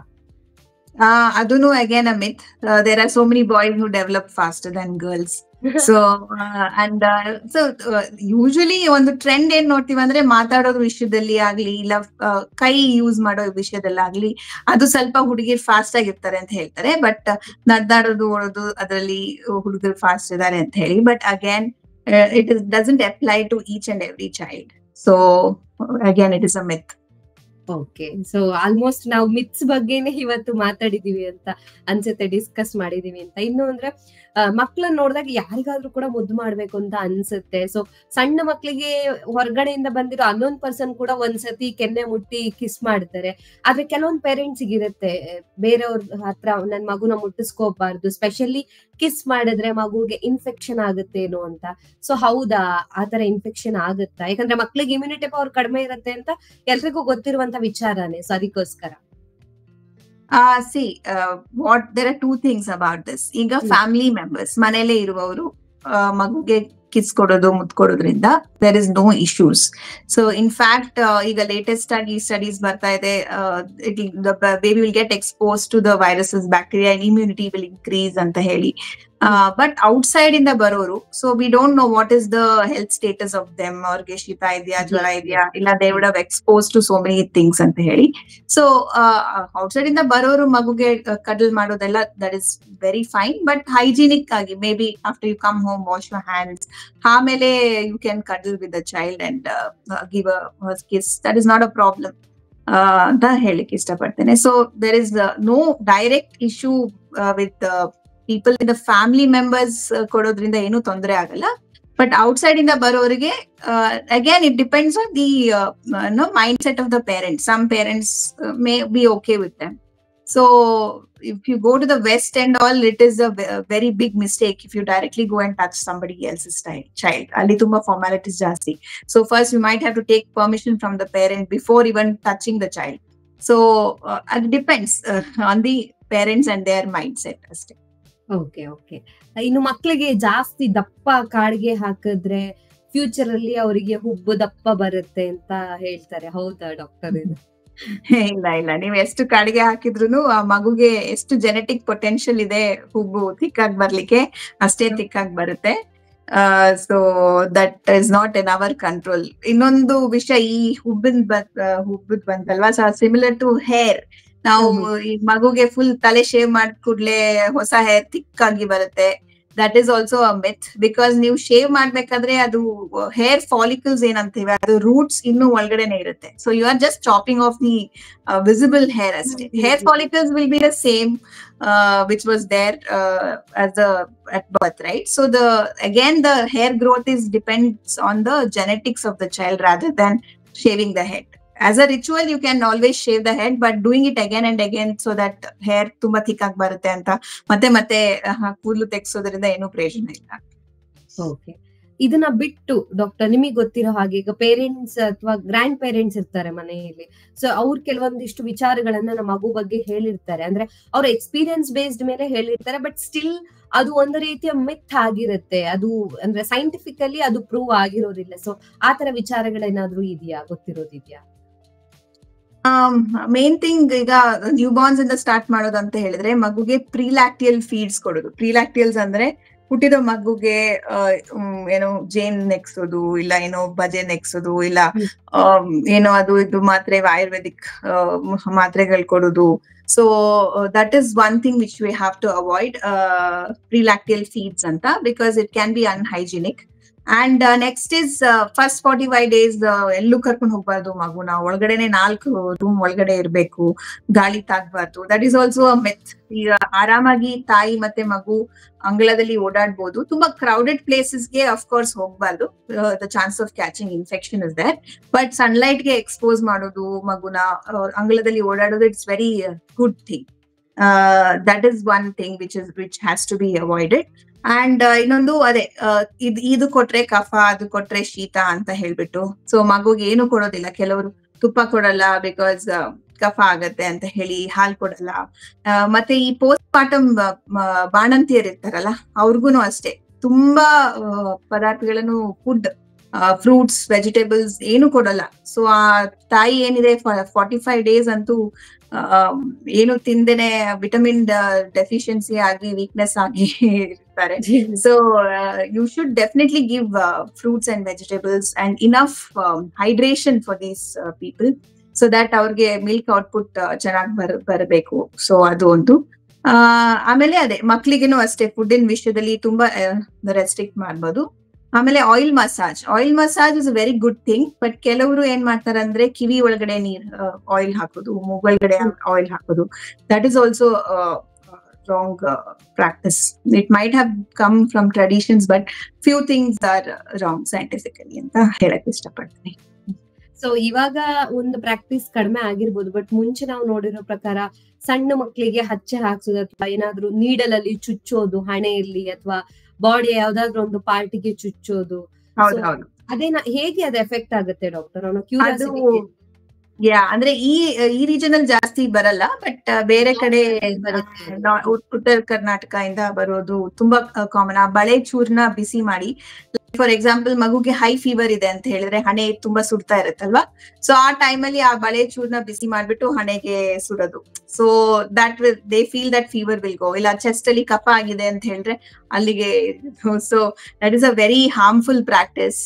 ಅದನ್ನು again a myth. There are so many boys who develop faster than girls. So usually ಒಂದು ಟ್ರೆಂಡ್ ಏನ್ ನೋಡ್ತೀವಿ ಅಂದ್ರೆ ಮಾತಾಡೋದು ವಿಷಯದಲ್ಲಿ ಆಗ್ಲಿ, ಇಲ್ಲ ಕೈ ಯೂಸ್ ಮಾಡೋ ವಿಷಯದಲ್ಲಾಗ್ಲಿ ಅದು ಸ್ವಲ್ಪ ಹುಡುಗಿರ್ ಫಾಸ್ಟ್ ಆಗಿರ್ತಾರೆ ಅಂತ ಹೇಳ್ತಾರೆ. ಬಟ್ ನಡೆದಾಡೋದು ಓಡೋದು ಅದರಲ್ಲಿ ಹುಡುಗರು ಫಾಸ್ಟ್ ಇದಾರೆ ಅಂತ ಹೇಳಿ. But again it doesn't apply to each and every child. So again it is a myth. Okay, so almost ನಾವು ಮಿತ್ಸ್ ಬಗ್ಗೆನೆ ಇವತ್ತು ಮಾತಾಡಿದೀವಿ ಅಂತ ಅನ್ಸುತ್ತೆ, ಡಿಸ್ಕಸ್ ಮಾಡಿದೀವಿ ಅಂತ. ಇನ್ನು ಅಂದ್ರೆ ಮಕ್ಳನ್ನ ನೋಡಿದಾಗ ಯಾರಿಗಾದ್ರೂ ಕೂಡ ಮುದ್ದು ಮಾಡ್ಬೇಕು ಅಂತ ಅನ್ಸುತ್ತೆ. ಸೊ ಸಣ್ಣ ಮಕ್ಳಿಗೆ ಹೊರಗಡೆಯಿಂದ ಬಂದಿರೋ ಅನ್ನೊಂದ್ ಪರ್ಸನ್ ಕೂಡ ಒಂದ್ಸತಿ ಕೆನ್ನೆ ಮುಟ್ಟಿ ಕಿಸ್ ಮಾಡ್ತಾರೆ. ಆದ್ರೆ ಕೆಲವೊಂದ್ ಪೇರೆಂಟ್ಸ್ ಇರುತ್ತೆ, ಬೇರೆಯವ್ರ ಹತ್ರ ನನ್ ಮಗುನ ಮುಟ್ಟಿಸ್ಕೋಬಾರ್ದು, ಸ್ಪೆಷಲಿ ಕಿಸ್ ಮಾಡಿದ್ರೆ ಮಗುಗೆ ಇನ್ಫೆಕ್ಷನ್ ಆಗುತ್ತೇನೋ ಅಂತ. ಸೊ ಹೌದಾ, ಆತರ ಇನ್ಫೆಕ್ಷನ್ ಆಗುತ್ತಾ? ಯಾಕಂದ್ರೆ ಮಕ್ಳಿಗೆ ಇಮ್ಯುನಿಟಿ ಪವರ್ ಕಡಿಮೆ ಇರುತ್ತೆ ಅಂತ ಎಲ್ರಿಗೂ ಗೊತ್ತಿರುವಂತ ವಿಚಾರನೇ. ಸೊ ಅದಕ್ಕೋಸ್ಕರ See, what there are two things about this. ಈಗ ಫ್ಯಾಮಿಲಿ ಮೆಂಬರ್ಸ್ ಮನೇಲೆ ಇರುವವರು ಮಗುಗೆ ಕಿಸ್ ಕೊಡೋದು ಮುತ್ ಕೊಡೋದ್ರಿಂದ there is no issues. So in fact ಈಗ ಲೇಟೆಸ್ಟ್ ಆಗಿ ಸ್ಟಡೀಸ್ ಬರ್ತಾ ಇದೆ, baby will get expose to the viruses, bacteria, and immunity will increase ಅಂತ ಹೇಳಿ. ಬಟ್ ಔಟ್ಸೈಡ್ ಇಂದ ಬರೋರು, so we don't know what is the health status of them, ಅವ್ರಿಗೆ ಶೀತ ಇದೆಯಾ, ಜ್ವರ ಇದೆಯಾ, ಇಲ್ಲ they would have expose to so many things ಅಂತ ಹೇಳಿ. ಸೊ ಔಟ್ಸೈಡ್ ಇಂದ ಬರೋರು ಮಗುಗೆ ಕಡಲ್ ಮಾಡೋದೆಲ್ಲ that is very fine, but hygienic ಆಗಿ may be after you come home wash your hands, ಆಮೇಲೆ you can cuddle with the child and give a kiss, that is not a problem ಅಂತ ಹೇಳಿಕ್ ಇಷ್ಟಪಡ್ತೇನೆ. So there is no direct issue with people in the family members ಕೊಡೋದ್ರಿಂದ ಏನು ತೊಂದರೆ ಆಗಲ್ಲ. ಬಟ್ ಔಟ್ಸೈಡ್ ಇಂದ ಬರೋರಿಗೆ again it depends on the mindset of the parents. Some parents may be okay with them. So if you go to the west and all, it is a very big mistake if you directly go and touch somebody else's child. Ali tumba formalities jasti. So first you might have to take permission from the parent before even touching the child. So it depends on the parents and their mindset ಅಷ್ಟೇ. Okay okay. ಇನ್ನು ಮಕ್ಕಳಿಗೆ ಜಾಸ್ತಿ ದಪ್ಪ ಕಾಡಿಗೆ ಹಾಕಿದ್ರೆ ಫ್ಯೂಚರ್ ಅಲ್ಲಿ ಅವರಿಗೆ ಹುಬ್ಬು ದಪ್ಪ ಬರುತ್ತೆ ಅಂತ ಹೇಳ್ತಾರೆ, ಹೌದಾ ಡಾಕ್ಟರ್? ಇಲ್ಲ ಇಲ್ಲ, ನೀವ್ ಎಷ್ಟು ಕಾಡಿಗೆ ಹಾಕಿದ್ರು ಆ ಮಗುಗೆ ಎಷ್ಟು ಜೆನೆಟಿಕ್ ಪೊಟೆನ್ಶಿಯಲ್ ಇದೆ ಹುಬ್ಬು ತಿಕ್ಕಾಗಿ ಬರ್ಲಿಕ್ಕೆ, ಅಷ್ಟೇ ತಿಕ್ಕಾಗಿ ಬರುತ್ತೆ. So that is not in our control. ಇನ್ನೊಂದು ವಿಷಯ, ಈ ಹುಬ್ಬದ್ ಬಂತಲ್ವಾ, ಸಿಮಿಲರ್ ಟು ಹೇರ್. ನಾವು ಈ ಮಗುಗೆ ಫುಲ್ ತಲೆ ಶೇವ್ ಮಾಡ್ ಕೂಡ್ಲೆ ಹೊಸ ಹೇರ್ ತಿಕ್ಕಾಗಿ ಬರುತ್ತೆ. That is also a myth, because ನೀವು ಶೇವ್ ಮಾಡ್ಬೇಕಾದ್ರೆ ಅದು ಹೇರ್ ಫಾಲಿಕಲ್ಸ್ ಏನಂತೀವಿ, ಅದು ರೂಟ್ಸ್ ಇನ್ನು ಒಳಗಡೆನೆ ಇರುತ್ತೆ. So you are just chopping off the visible hair ಅಷ್ಟೇ. Hair follicles will be the same which was there at birth, right? So the hair growth is depends on the genetics of the child rather than shaving the head. As a ritual you can always shave the head, but doing it again and again so that hair ತುಂಬಾ thick ಆಗಿ ಬರುತ್ತೆ ಅಂತ ಮತ್ತೆ ಕೂದಲು ತೆಗ್ಸೋದ್ರಿಂದ ಏನು ಪ್ರಯೋಜನ ಇಲ್ಲ. ಓಕೆ. ಇದನ್ನ ಬಿಟ್ಟು ಡಾಕ್ಟರ್, ನಿಮಗೆ ಗೊತ್ತಿರೋ ಹಾಗೆ ಈಗ ಪೇರೆಂಟ್ಸ್ ಅಥವಾ ಗ್ರ್ಯಾಂಡ್ ಪೇರೆಂಟ್ಸ್ ಇರ್ತಾರೆ ಮನೆಯಲ್ಲಿ. ಸೊ ಅವ್ರು ಕೆಲವೊಂದಿಷ್ಟು ವಿಚಾರಗಳನ್ನ ನಮ್ಮ ಮಗು ಬಗ್ಗೆ ಹೇಳಿರ್ತಾರೆ, ಅಂದ್ರೆ ಅವ್ರ ಎಕ್ಸ್ಪೀರಿಯನ್ಸ್ ಬೇಸ್ಡ್ ಮೇಲೆ ಹೇಳಿರ್ತಾರೆ, ಬಟ್ ಸ್ಟಿಲ್ ಅದು ಒಂದು ರೀತಿಯ ಮಿತ್ ಆಗಿರುತ್ತೆ, ಅದು ಅಂದ್ರೆ ಸೈಂಟಿಫಿಕಲಿ ಅದು ಪ್ರೂವ್ ಆಗಿರೋದಿಲ್ಲ. ಸೊ ಆತರ ವಿಚಾರಗಳೇನಾದ್ರೂ ಇದೆಯಾ, ಗೊತ್ತಿರೋದಿದ್ಯಾ? ಮೇನ್ ಥಿಂಗ್, ಈಗ ನ್ಯೂ ಬಾರ್ನ್ಸ್ ಇಂದ ಸ್ಟಾರ್ಟ್ ಮಾಡೋದು ಅಂತ ಹೇಳಿದ್ರೆ ಮಗುಗೆ ಪ್ರಿಲ್ಯಾಕ್ಟಿಯಲ್ ಫೀಡ್ಸ್ ಕೊಡೋದು. ಪ್ರಿಲ್ಯಾಕ್ಟಿಯಲ್ಸ್ ಅಂದ್ರೆ ಹುಟ್ಟಿರೋ ಮಗುಗೆ ಏನೋ ಜೇನ್ ನೆಕ್ಸೋದು, ಇಲ್ಲ ಏನೋ ಬಜೆ ನೆಕ್ಸೋದು, ಇಲ್ಲ ಏನೋ ಅದು ಇದು ಮಾತ್ರೆ, ಆಯುರ್ವೇದಿಕ್ ಮಾತ್ರೆಗಳು ಕೊಡೋದು. So that is one thing which we have to avoid, prelacteal feeds ಅಂತ, because it can be unhygienic. And next is first 45 days ಎಲ್ಲೂ ಕರ್ಕೊಂಡು ಹೋಗ್ಬಾರ್ದು ಮಗುನ. ಒಳಗಡೆನೆ 4 ರೂಮ್ ಒಳಗಡೆ ಇರ್ಬೇಕು, ಗಾಳಿ ತಾಗ್ಬಾರ್ದು. That is also a myth. ಈಗ ಆರಾಮಾಗಿ ತಾಯಿ ಮತ್ತೆ ಮಗು ಅಂಗಳದಲ್ಲಿ ಓಡಾಡ್ಬೋದು. ತುಂಬಾ ಕ್ರೌಡೆಡ್ ಪ್ಲೇಸಸ್ಗೆ ಅಫ್ಕೋರ್ಸ್ ಹೋಗ್ಬಾರ್ದು, the chance of catching infection is there. But sunlight ಗೆ ಎಕ್ಸ್ಪೋಸ್ ಮಾಡೋದು ಮಗುನ, ಅಂಗಳದಲ್ಲಿ ಓಡಾಡೋದು, it's very good thing. That is one thing which has to be avoided. And ಇನ್ನೊಂದು ಅದೇ, ಇದು ಕೊಟ್ರೆ ಕಫ, ಅದು ಕೊಟ್ರೆ ಶೀತ ಅಂತ ಹೇಳ್ಬಿಟ್ಟು ಸೊ ಮಗುಗೆ ಏನು ಕೊಡೋದಿಲ್ಲ. ಕೆಲವರು ತುಪ್ಪ ಕೊಡಲ್ಲ ಬಿಕಾಸ್ ಕಫ ಆಗತ್ತೆ ಅಂತ ಹೇಳಿ ಹಾಲು ಕೊಡಲ್ಲ. ಮತ್ತೆ ಈ ಪೋಸ್ಟ್ ಪಾರ್ಟಮ್ ಬಾಣಂತಿಯರ್ ಇರ್ತಾರಲ್ಲ, ಅವ್ರಿಗೂನು ಅಷ್ಟೇ ತುಂಬಾ ಪದಾರ್ಥಗಳನ್ನು, ಫುಡ್, ಫ್ರೂಟ್ಸ್, ವೆಜಿಟೇಬಲ್ಸ್ ಏನು ಕೊಡಲ್ಲ. ಸೊ ಆ ತಾಯಿ ಏನಿದೆ 45 days ಅಂತೂ ಏನು ತಿಂದೇನೆ ವಿಟಮಿನ್ ಡೆಫಿಷಿಯನ್ಸಿ ಆಗಿ, ವೀಕ್ನೆಸ್ ಆಗಿ ಇರ್ತಾರೆ. So you should definitely give fruits and vegetables and enough hydration for these people, so that ಅವ್ರಿಗೆ ಮಿಲ್ಕ್ ಔಟ್ಪುಟ್ ಚೆನ್ನಾಗಿ ಬರಬೇಕು. ಸೊ ಅದು ಒಂದು. ಆಮೇಲೆ ಅದೇ ಮಕ್ಳಿಗೇನು ಅಷ್ಟೇ ಫುಡ್ಡಿನ ವಿಷಯದಲ್ಲಿ ತುಂಬಾ ರೆಸ್ಟ್ರಿಕ್ಟ್ ಮಾಡ್ಬೋದು. ಆಮೇಲೆ oil massage is a very good thing. But ಕೆಲವರು ಏನ್ ಮಾಡ್ತಾರೆ ಅಂದ್ರೆ ಕಿವಿ ಒಳಗಡೆ ಆಯಿಲ್ ಹಾಕೋದು, ಮೂಗೊಳಗಡೆ ಆಯಿಲ್ ಹಾಕೋದು. That is also wrong practice. It might have come from traditions, but few things are wrong scientifically ಅಂತ ಹೇಳಕ್ ಇಷ್ಟಪಡ್ತೀನಿ. ಸೊ ಇವಾಗ ಒಂದು ಪ್ರಾಕ್ಟೀಸ್ ಕಡಿಮೆ ಆಗಿರ್ಬೋದು, ಬಟ್ ಮುಂಚೆ ನಾವು ನೋಡಿರೋ ಪ್ರಕಾರ ಸಣ್ಣ ಮಕ್ಕಳಿಗೆ ಹಚ್ಚೆ ಹಾಕ್ಸೋದು ಅಥವಾ ಏನಾದ್ರು ನೀಡಲಲ್ಲಿ ಚುಚ್ಚೋದು, ಹಣೆಯಲ್ಲಿ ಅಥವಾ ಬಾಡಿ ಯಾವ್ದಾದ್ರು ಒಂದು ಪಾರ್ಟಿಗೆ ಚುಚ್ಚೋದು, ಅದೇನ ಹೇಗೆ ಅದು ಎಫೆಕ್ಟ್ ಆಗುತ್ತೆ ಡಾಕ್ಟರ್? ಅಂದ್ರೆ ಈ ರೀಜನ್ ಅಲ್ಲಿ ಜಾಸ್ತಿ ಬರಲ್ಲ, ಬಟ್ ಬೇರೆ ಕಡೆ ಬರುತ್ತೆ. ಉತ್ತರ ಕರ್ನಾಟಕ ಇಂದ ಬರೋದು ತುಂಬಾ ಕಾಮನ್. ಆ ಬಳೆ ಚೂರ್ನ ಬಿಸಿ ಮಾಡಿ, ಫಾರ್ ಎಕ್ಸಾಂಪಲ್ ಮಗುಗೆ ಹೈ ಫೀವರ್ ಇದೆ ಅಂತ ಹೇಳಿದ್ರೆ ಹಣೆ ತುಂಬಾ ಸುಡ್ತಾ ಇರುತ್ತಲ್ವಾ, ಸೊ ಆ ಟೈಮಲ್ಲಿ ಆ ಬಳೆ ಚೂರ್ನ ಬಿಸಿ ಮಾಡ್ಬಿಟ್ಟು ಹಣೆಗೆ ಸುಡೋದು. So that will they feel that fever will go. ಇಲ್ಲ ಚೆಸ್ಟ್ ಅಲ್ಲಿ ಕಫ ಆಗಿದೆ ಅಂತ ಹೇಳಿದ್ರೆ ಅಲ್ಲಿಗೆ. So that is a very harmful practice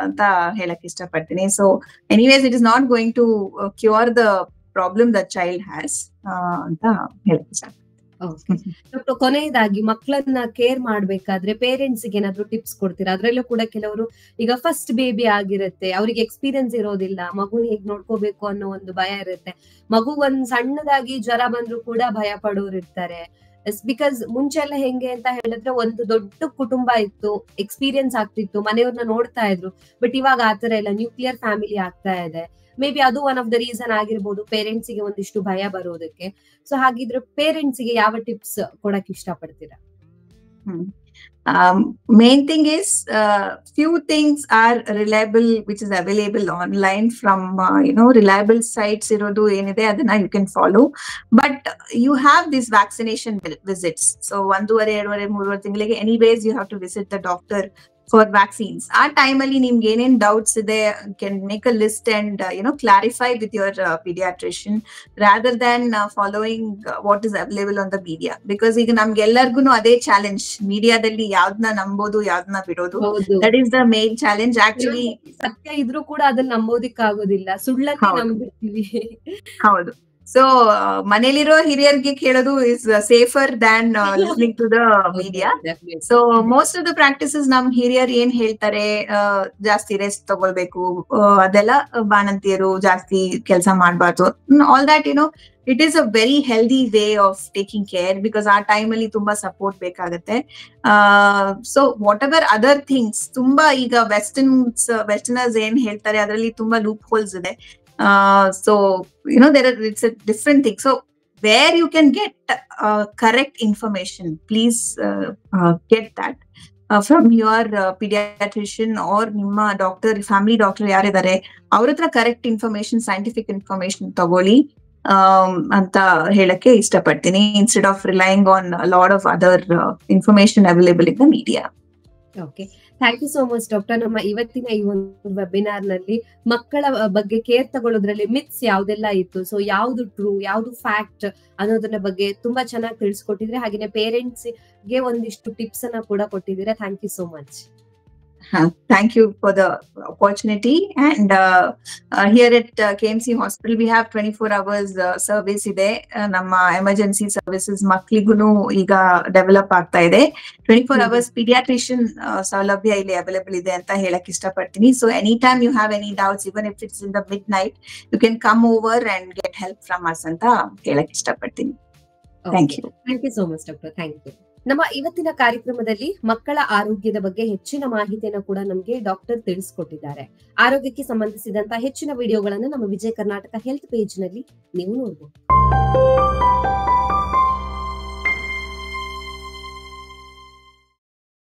ಅಂತ ಹೇಳಕ್ ಇಷ್ಟಪಡ್ತೀನಿ. So anyways it is not going to cure the problem the child has ಅಂತ ಹೇಳಕ್ ಇಷ್ಟ. ಡಾಕ್ಟರ್, ಕೊನೆಯದಾಗಿ ಮಕ್ಕಳನ್ನ ಕೇರ್ ಮಾಡ್ಬೇಕಾದ್ರೆ ಪೇರೆಂಟ್ಸ್ ಗೆ ಏನಾದ್ರು ಟಿಪ್ಸ್ ಕೊಡ್ತೀರಾ? ಅದ್ರಲ್ಲೂ ಕೂಡ ಕೆಲವರು ಈಗ ಫಸ್ಟ್ ಬೇಬಿ ಆಗಿರುತ್ತೆ, ಅವ್ರಿಗೆ ಎಕ್ಸ್ಪೀರಿಯನ್ಸ್ ಇರೋದಿಲ್ಲ, ಮಗು ಹೇಗ್ ನೋಡ್ಕೋಬೇಕು ಅನ್ನೋ ಒಂದು ಭಯ ಇರುತ್ತೆ. ಮಗು ಒಂದ್ ಸಣ್ಣದಾಗಿ ಜ್ವರ ಬಂದ್ರು ಕೂಡ ಭಯ ಪಡೋರು ಇರ್ತಾರೆ. ಬಿಕಾಸ್ ಮುಂಚೆ ಎಲ್ಲ ಹೆಂಗೆ ಅಂತ ಹೇಳಿದ್ರೆ ಒಂದು ದೊಡ್ಡ ಕುಟುಂಬ ಇತ್ತು, ಎಕ್ಸ್ಪೀರಿಯನ್ಸ್ ಆಗ್ತಿತ್ತು, ಮನೆಯವ್ರನ್ನ ನೋಡ್ತಾ ಇದ್ರು. ಬಟ್ ಇವಾಗ ಆತರ ಇಲ್ಲ, ನ್ಯೂಕ್ಲಿಯರ್ ಫ್ಯಾಮಿಲಿ ಆಗ್ತಾ ಇದೆ. ಮೇ ಬಿ ಅದು ಒನ್ ಆಫ್ ದ ರೀಸನ್ ಆಗಿರ್ಬೋದು ಪೇರೆಂಟ್ಸ್ ಗೆ ಒಂದಿಷ್ಟು ಭಯ ಬರೋದಕ್ಕೆ. ಸೊ ಹಾಗಿದ್ರೆ ಪೇರೆಂಟ್ಸ್ ಗೆ ಯಾವ ಟಿಪ್ಸ್ ಕೊಡಕ್ ಇಷ್ಟ ಪಡ್ತೀರಾ? Main thing is few things are reliable which is available online from reliable sites irodu enide adana you can follow. But you have these vaccination visits, so 1.5-2.5-3 ತಿಂಗಳಿಗೆ anyways you have to visit the doctor for vaccines. ಆ time ಅಲ್ಲಿ ನಿಮ್ಗೆ ಏನೇನ್ ಡೌಟ್ಸ್ ಇದೆ can make a list and clarify with your pediatrician rather than following what is available on the media. Because ಈಗ ನಮ್ಗೆಲ್ಲರಿಗೂ ಅದೇ ಚಾಲೆಂಜ್, ಮೀಡಿಯಾದಲ್ಲಿ ಯಾವ್ದನ್ನ ನಂಬೋದು ಯಾವ್ದನ್ನ ಬಿಡೋದು. That is the main challenge. Actually ಸತ್ಯ ಇದ್ರೂ ಕೂಡ ಅದನ್ನ ನಂಬೋದಿಕ್ ಆಗೋದಿಲ್ಲ, ಸುಳ್ಳನ್ನೇ ನಂಬಿರ್ತೀವಿ. ಹೌದು. ಸೊ ಮನೇಲಿರೋ ಹಿರಿಯರಿಗೆ ಕೇಳೋದು is safer than listening to the media. So most of the practices ನಮ್ ಹಿರಿಯರ್ ಏನ್ ಹೇಳ್ತಾರೆ, ಜಾಸ್ತಿ ರೆಸ್ಟ್ ತಗೊಳ್ಬೇಕು, ಅದೆಲ್ಲ ಬಾಣಂತಿಯರು ಜಾಸ್ತಿ ಕೆಲಸ ಮಾಡ್ಬಾರ್ದು, all that it is a very healthy way of taking care. Because ಆ ಟೈಮ್ ಅಲ್ಲಿ ತುಂಬಾ ಸಪೋರ್ಟ್ ಬೇಕಾಗತ್ತೆ. So what ever other things, ತುಂಬಾ ಈಗ ವೆಸ್ಟರ್ನರ್ಸ್ ಏನ್ ಹೇಳ್ತಾರೆ ಅದರಲ್ಲಿ ತುಂಬಾ ಲೂಪ್ ಹೋಲ್ಸ್ ಇದೆ. So it's a different thing. So where you can get correct information, please get that from your pediatrician or ನಿಮ್ಮ doctor, family doctor ಯಾರಿದ್ದಾರೆ ಅವ್ರ ಹತ್ರ ಕರೆಕ್ಟ್ ಇನ್ಫಾರ್ಮೇಶನ್, ಸೈಂಟಿಫಿಕ್ ಇನ್ಫಾರ್ಮೇಶನ್ ತಗೊಳ್ಳಿ ಅಂತ ಹೇಳಕ್ಕೆ ಇಷ್ಟಪಡ್ತೀನಿ, instead of relying on lot of other information available in the media. Okay, thank you so much doctor. ನಮ್ಮ ಇವತ್ತಿನ ಈ ಒಂದು ವೆಬಿನಾರ್ ನಲ್ಲಿ ಮಕ್ಕಳ ಬಗ್ಗೆ ಕೇರ್ ತಗೊಳ್ಳೋದ್ರಲ್ಲಿ ಮಿತ್ಸ್ ಯಾವ್ದೆಲ್ಲ ಇತ್ತು, ಸೊ ಯಾವ್ದು ಟ್ರೂ ಯಾವ್ದು ಫ್ಯಾಕ್ಟ್ ಅನ್ನೋದನ್ನ ಬಗ್ಗೆ ತುಂಬಾ ಚೆನ್ನಾಗಿ ತಿಳಿಸ್ಕೊಟ್ಟಿದ್ರೆ, ಹಾಗೇನೆ ಪೇರೆಂಟ್ಸ್ ಗೆ ಒಂದಿಷ್ಟು ಟಿಪ್ಸ್ ಅನ್ನ ಕೂಡ ಕೊಟ್ಟಿದ್ದೀರಾ. Thank you so much. Thank you for the opportunity. And here at KMC Hospital we have 24 hours service ide. Namma emergency services makkligunu iga develop ಆಗ್ತಾ ಇದೆ. 24 hours pediatrician ಸೌಲಭ್ಯ ಇಲ್ಲಿ ಅವೈಲೇಬಲ್ ಇದೆ ಅಂತ ಹೇಳಕ್ ಇಷ್ಟಪಡ್ತೀನಿ. So anytime you have any doubts, even if it's in the midnight, you can come over and get help from us ಅಂತ ಹೇಳಕ್ ಇಷ್ಟಪಡ್ತೀನಿ. Thank you. Thank you so much doctor. Thank you. ನಮ್ಮ ಇವತ್ತಿನ ಕಾರ್ಯಕ್ರಮದಲ್ಲಿ ಮಕ್ಕಳ ಆರೋಗ್ಯದ ಬಗ್ಗೆ ಹೆಚ್ಚಿನ ಮಾಹಿತಿಯನ್ನು ಕೂಡ ನಮಗೆ ಡಾಕ್ಟರ್ ತಿಳಿಸ್ಕೊಟ್ಟಿದ್ದಾರೆ. ಆರೋಗ್ಯಕ್ಕೆ ಸಂಬಂಧಿಸಿದಂತಹ ಹೆಚ್ಚಿನ ವಿಡಿಯೋಗಳನ್ನು ನಮ್ಮ ವಿಜಯ ಕರ್ನಾಟಕ ಹೆಲ್ತ್ ಪೇಜ್ ನಲ್ಲಿ ನೀವು ನೋಡಬಹುದು.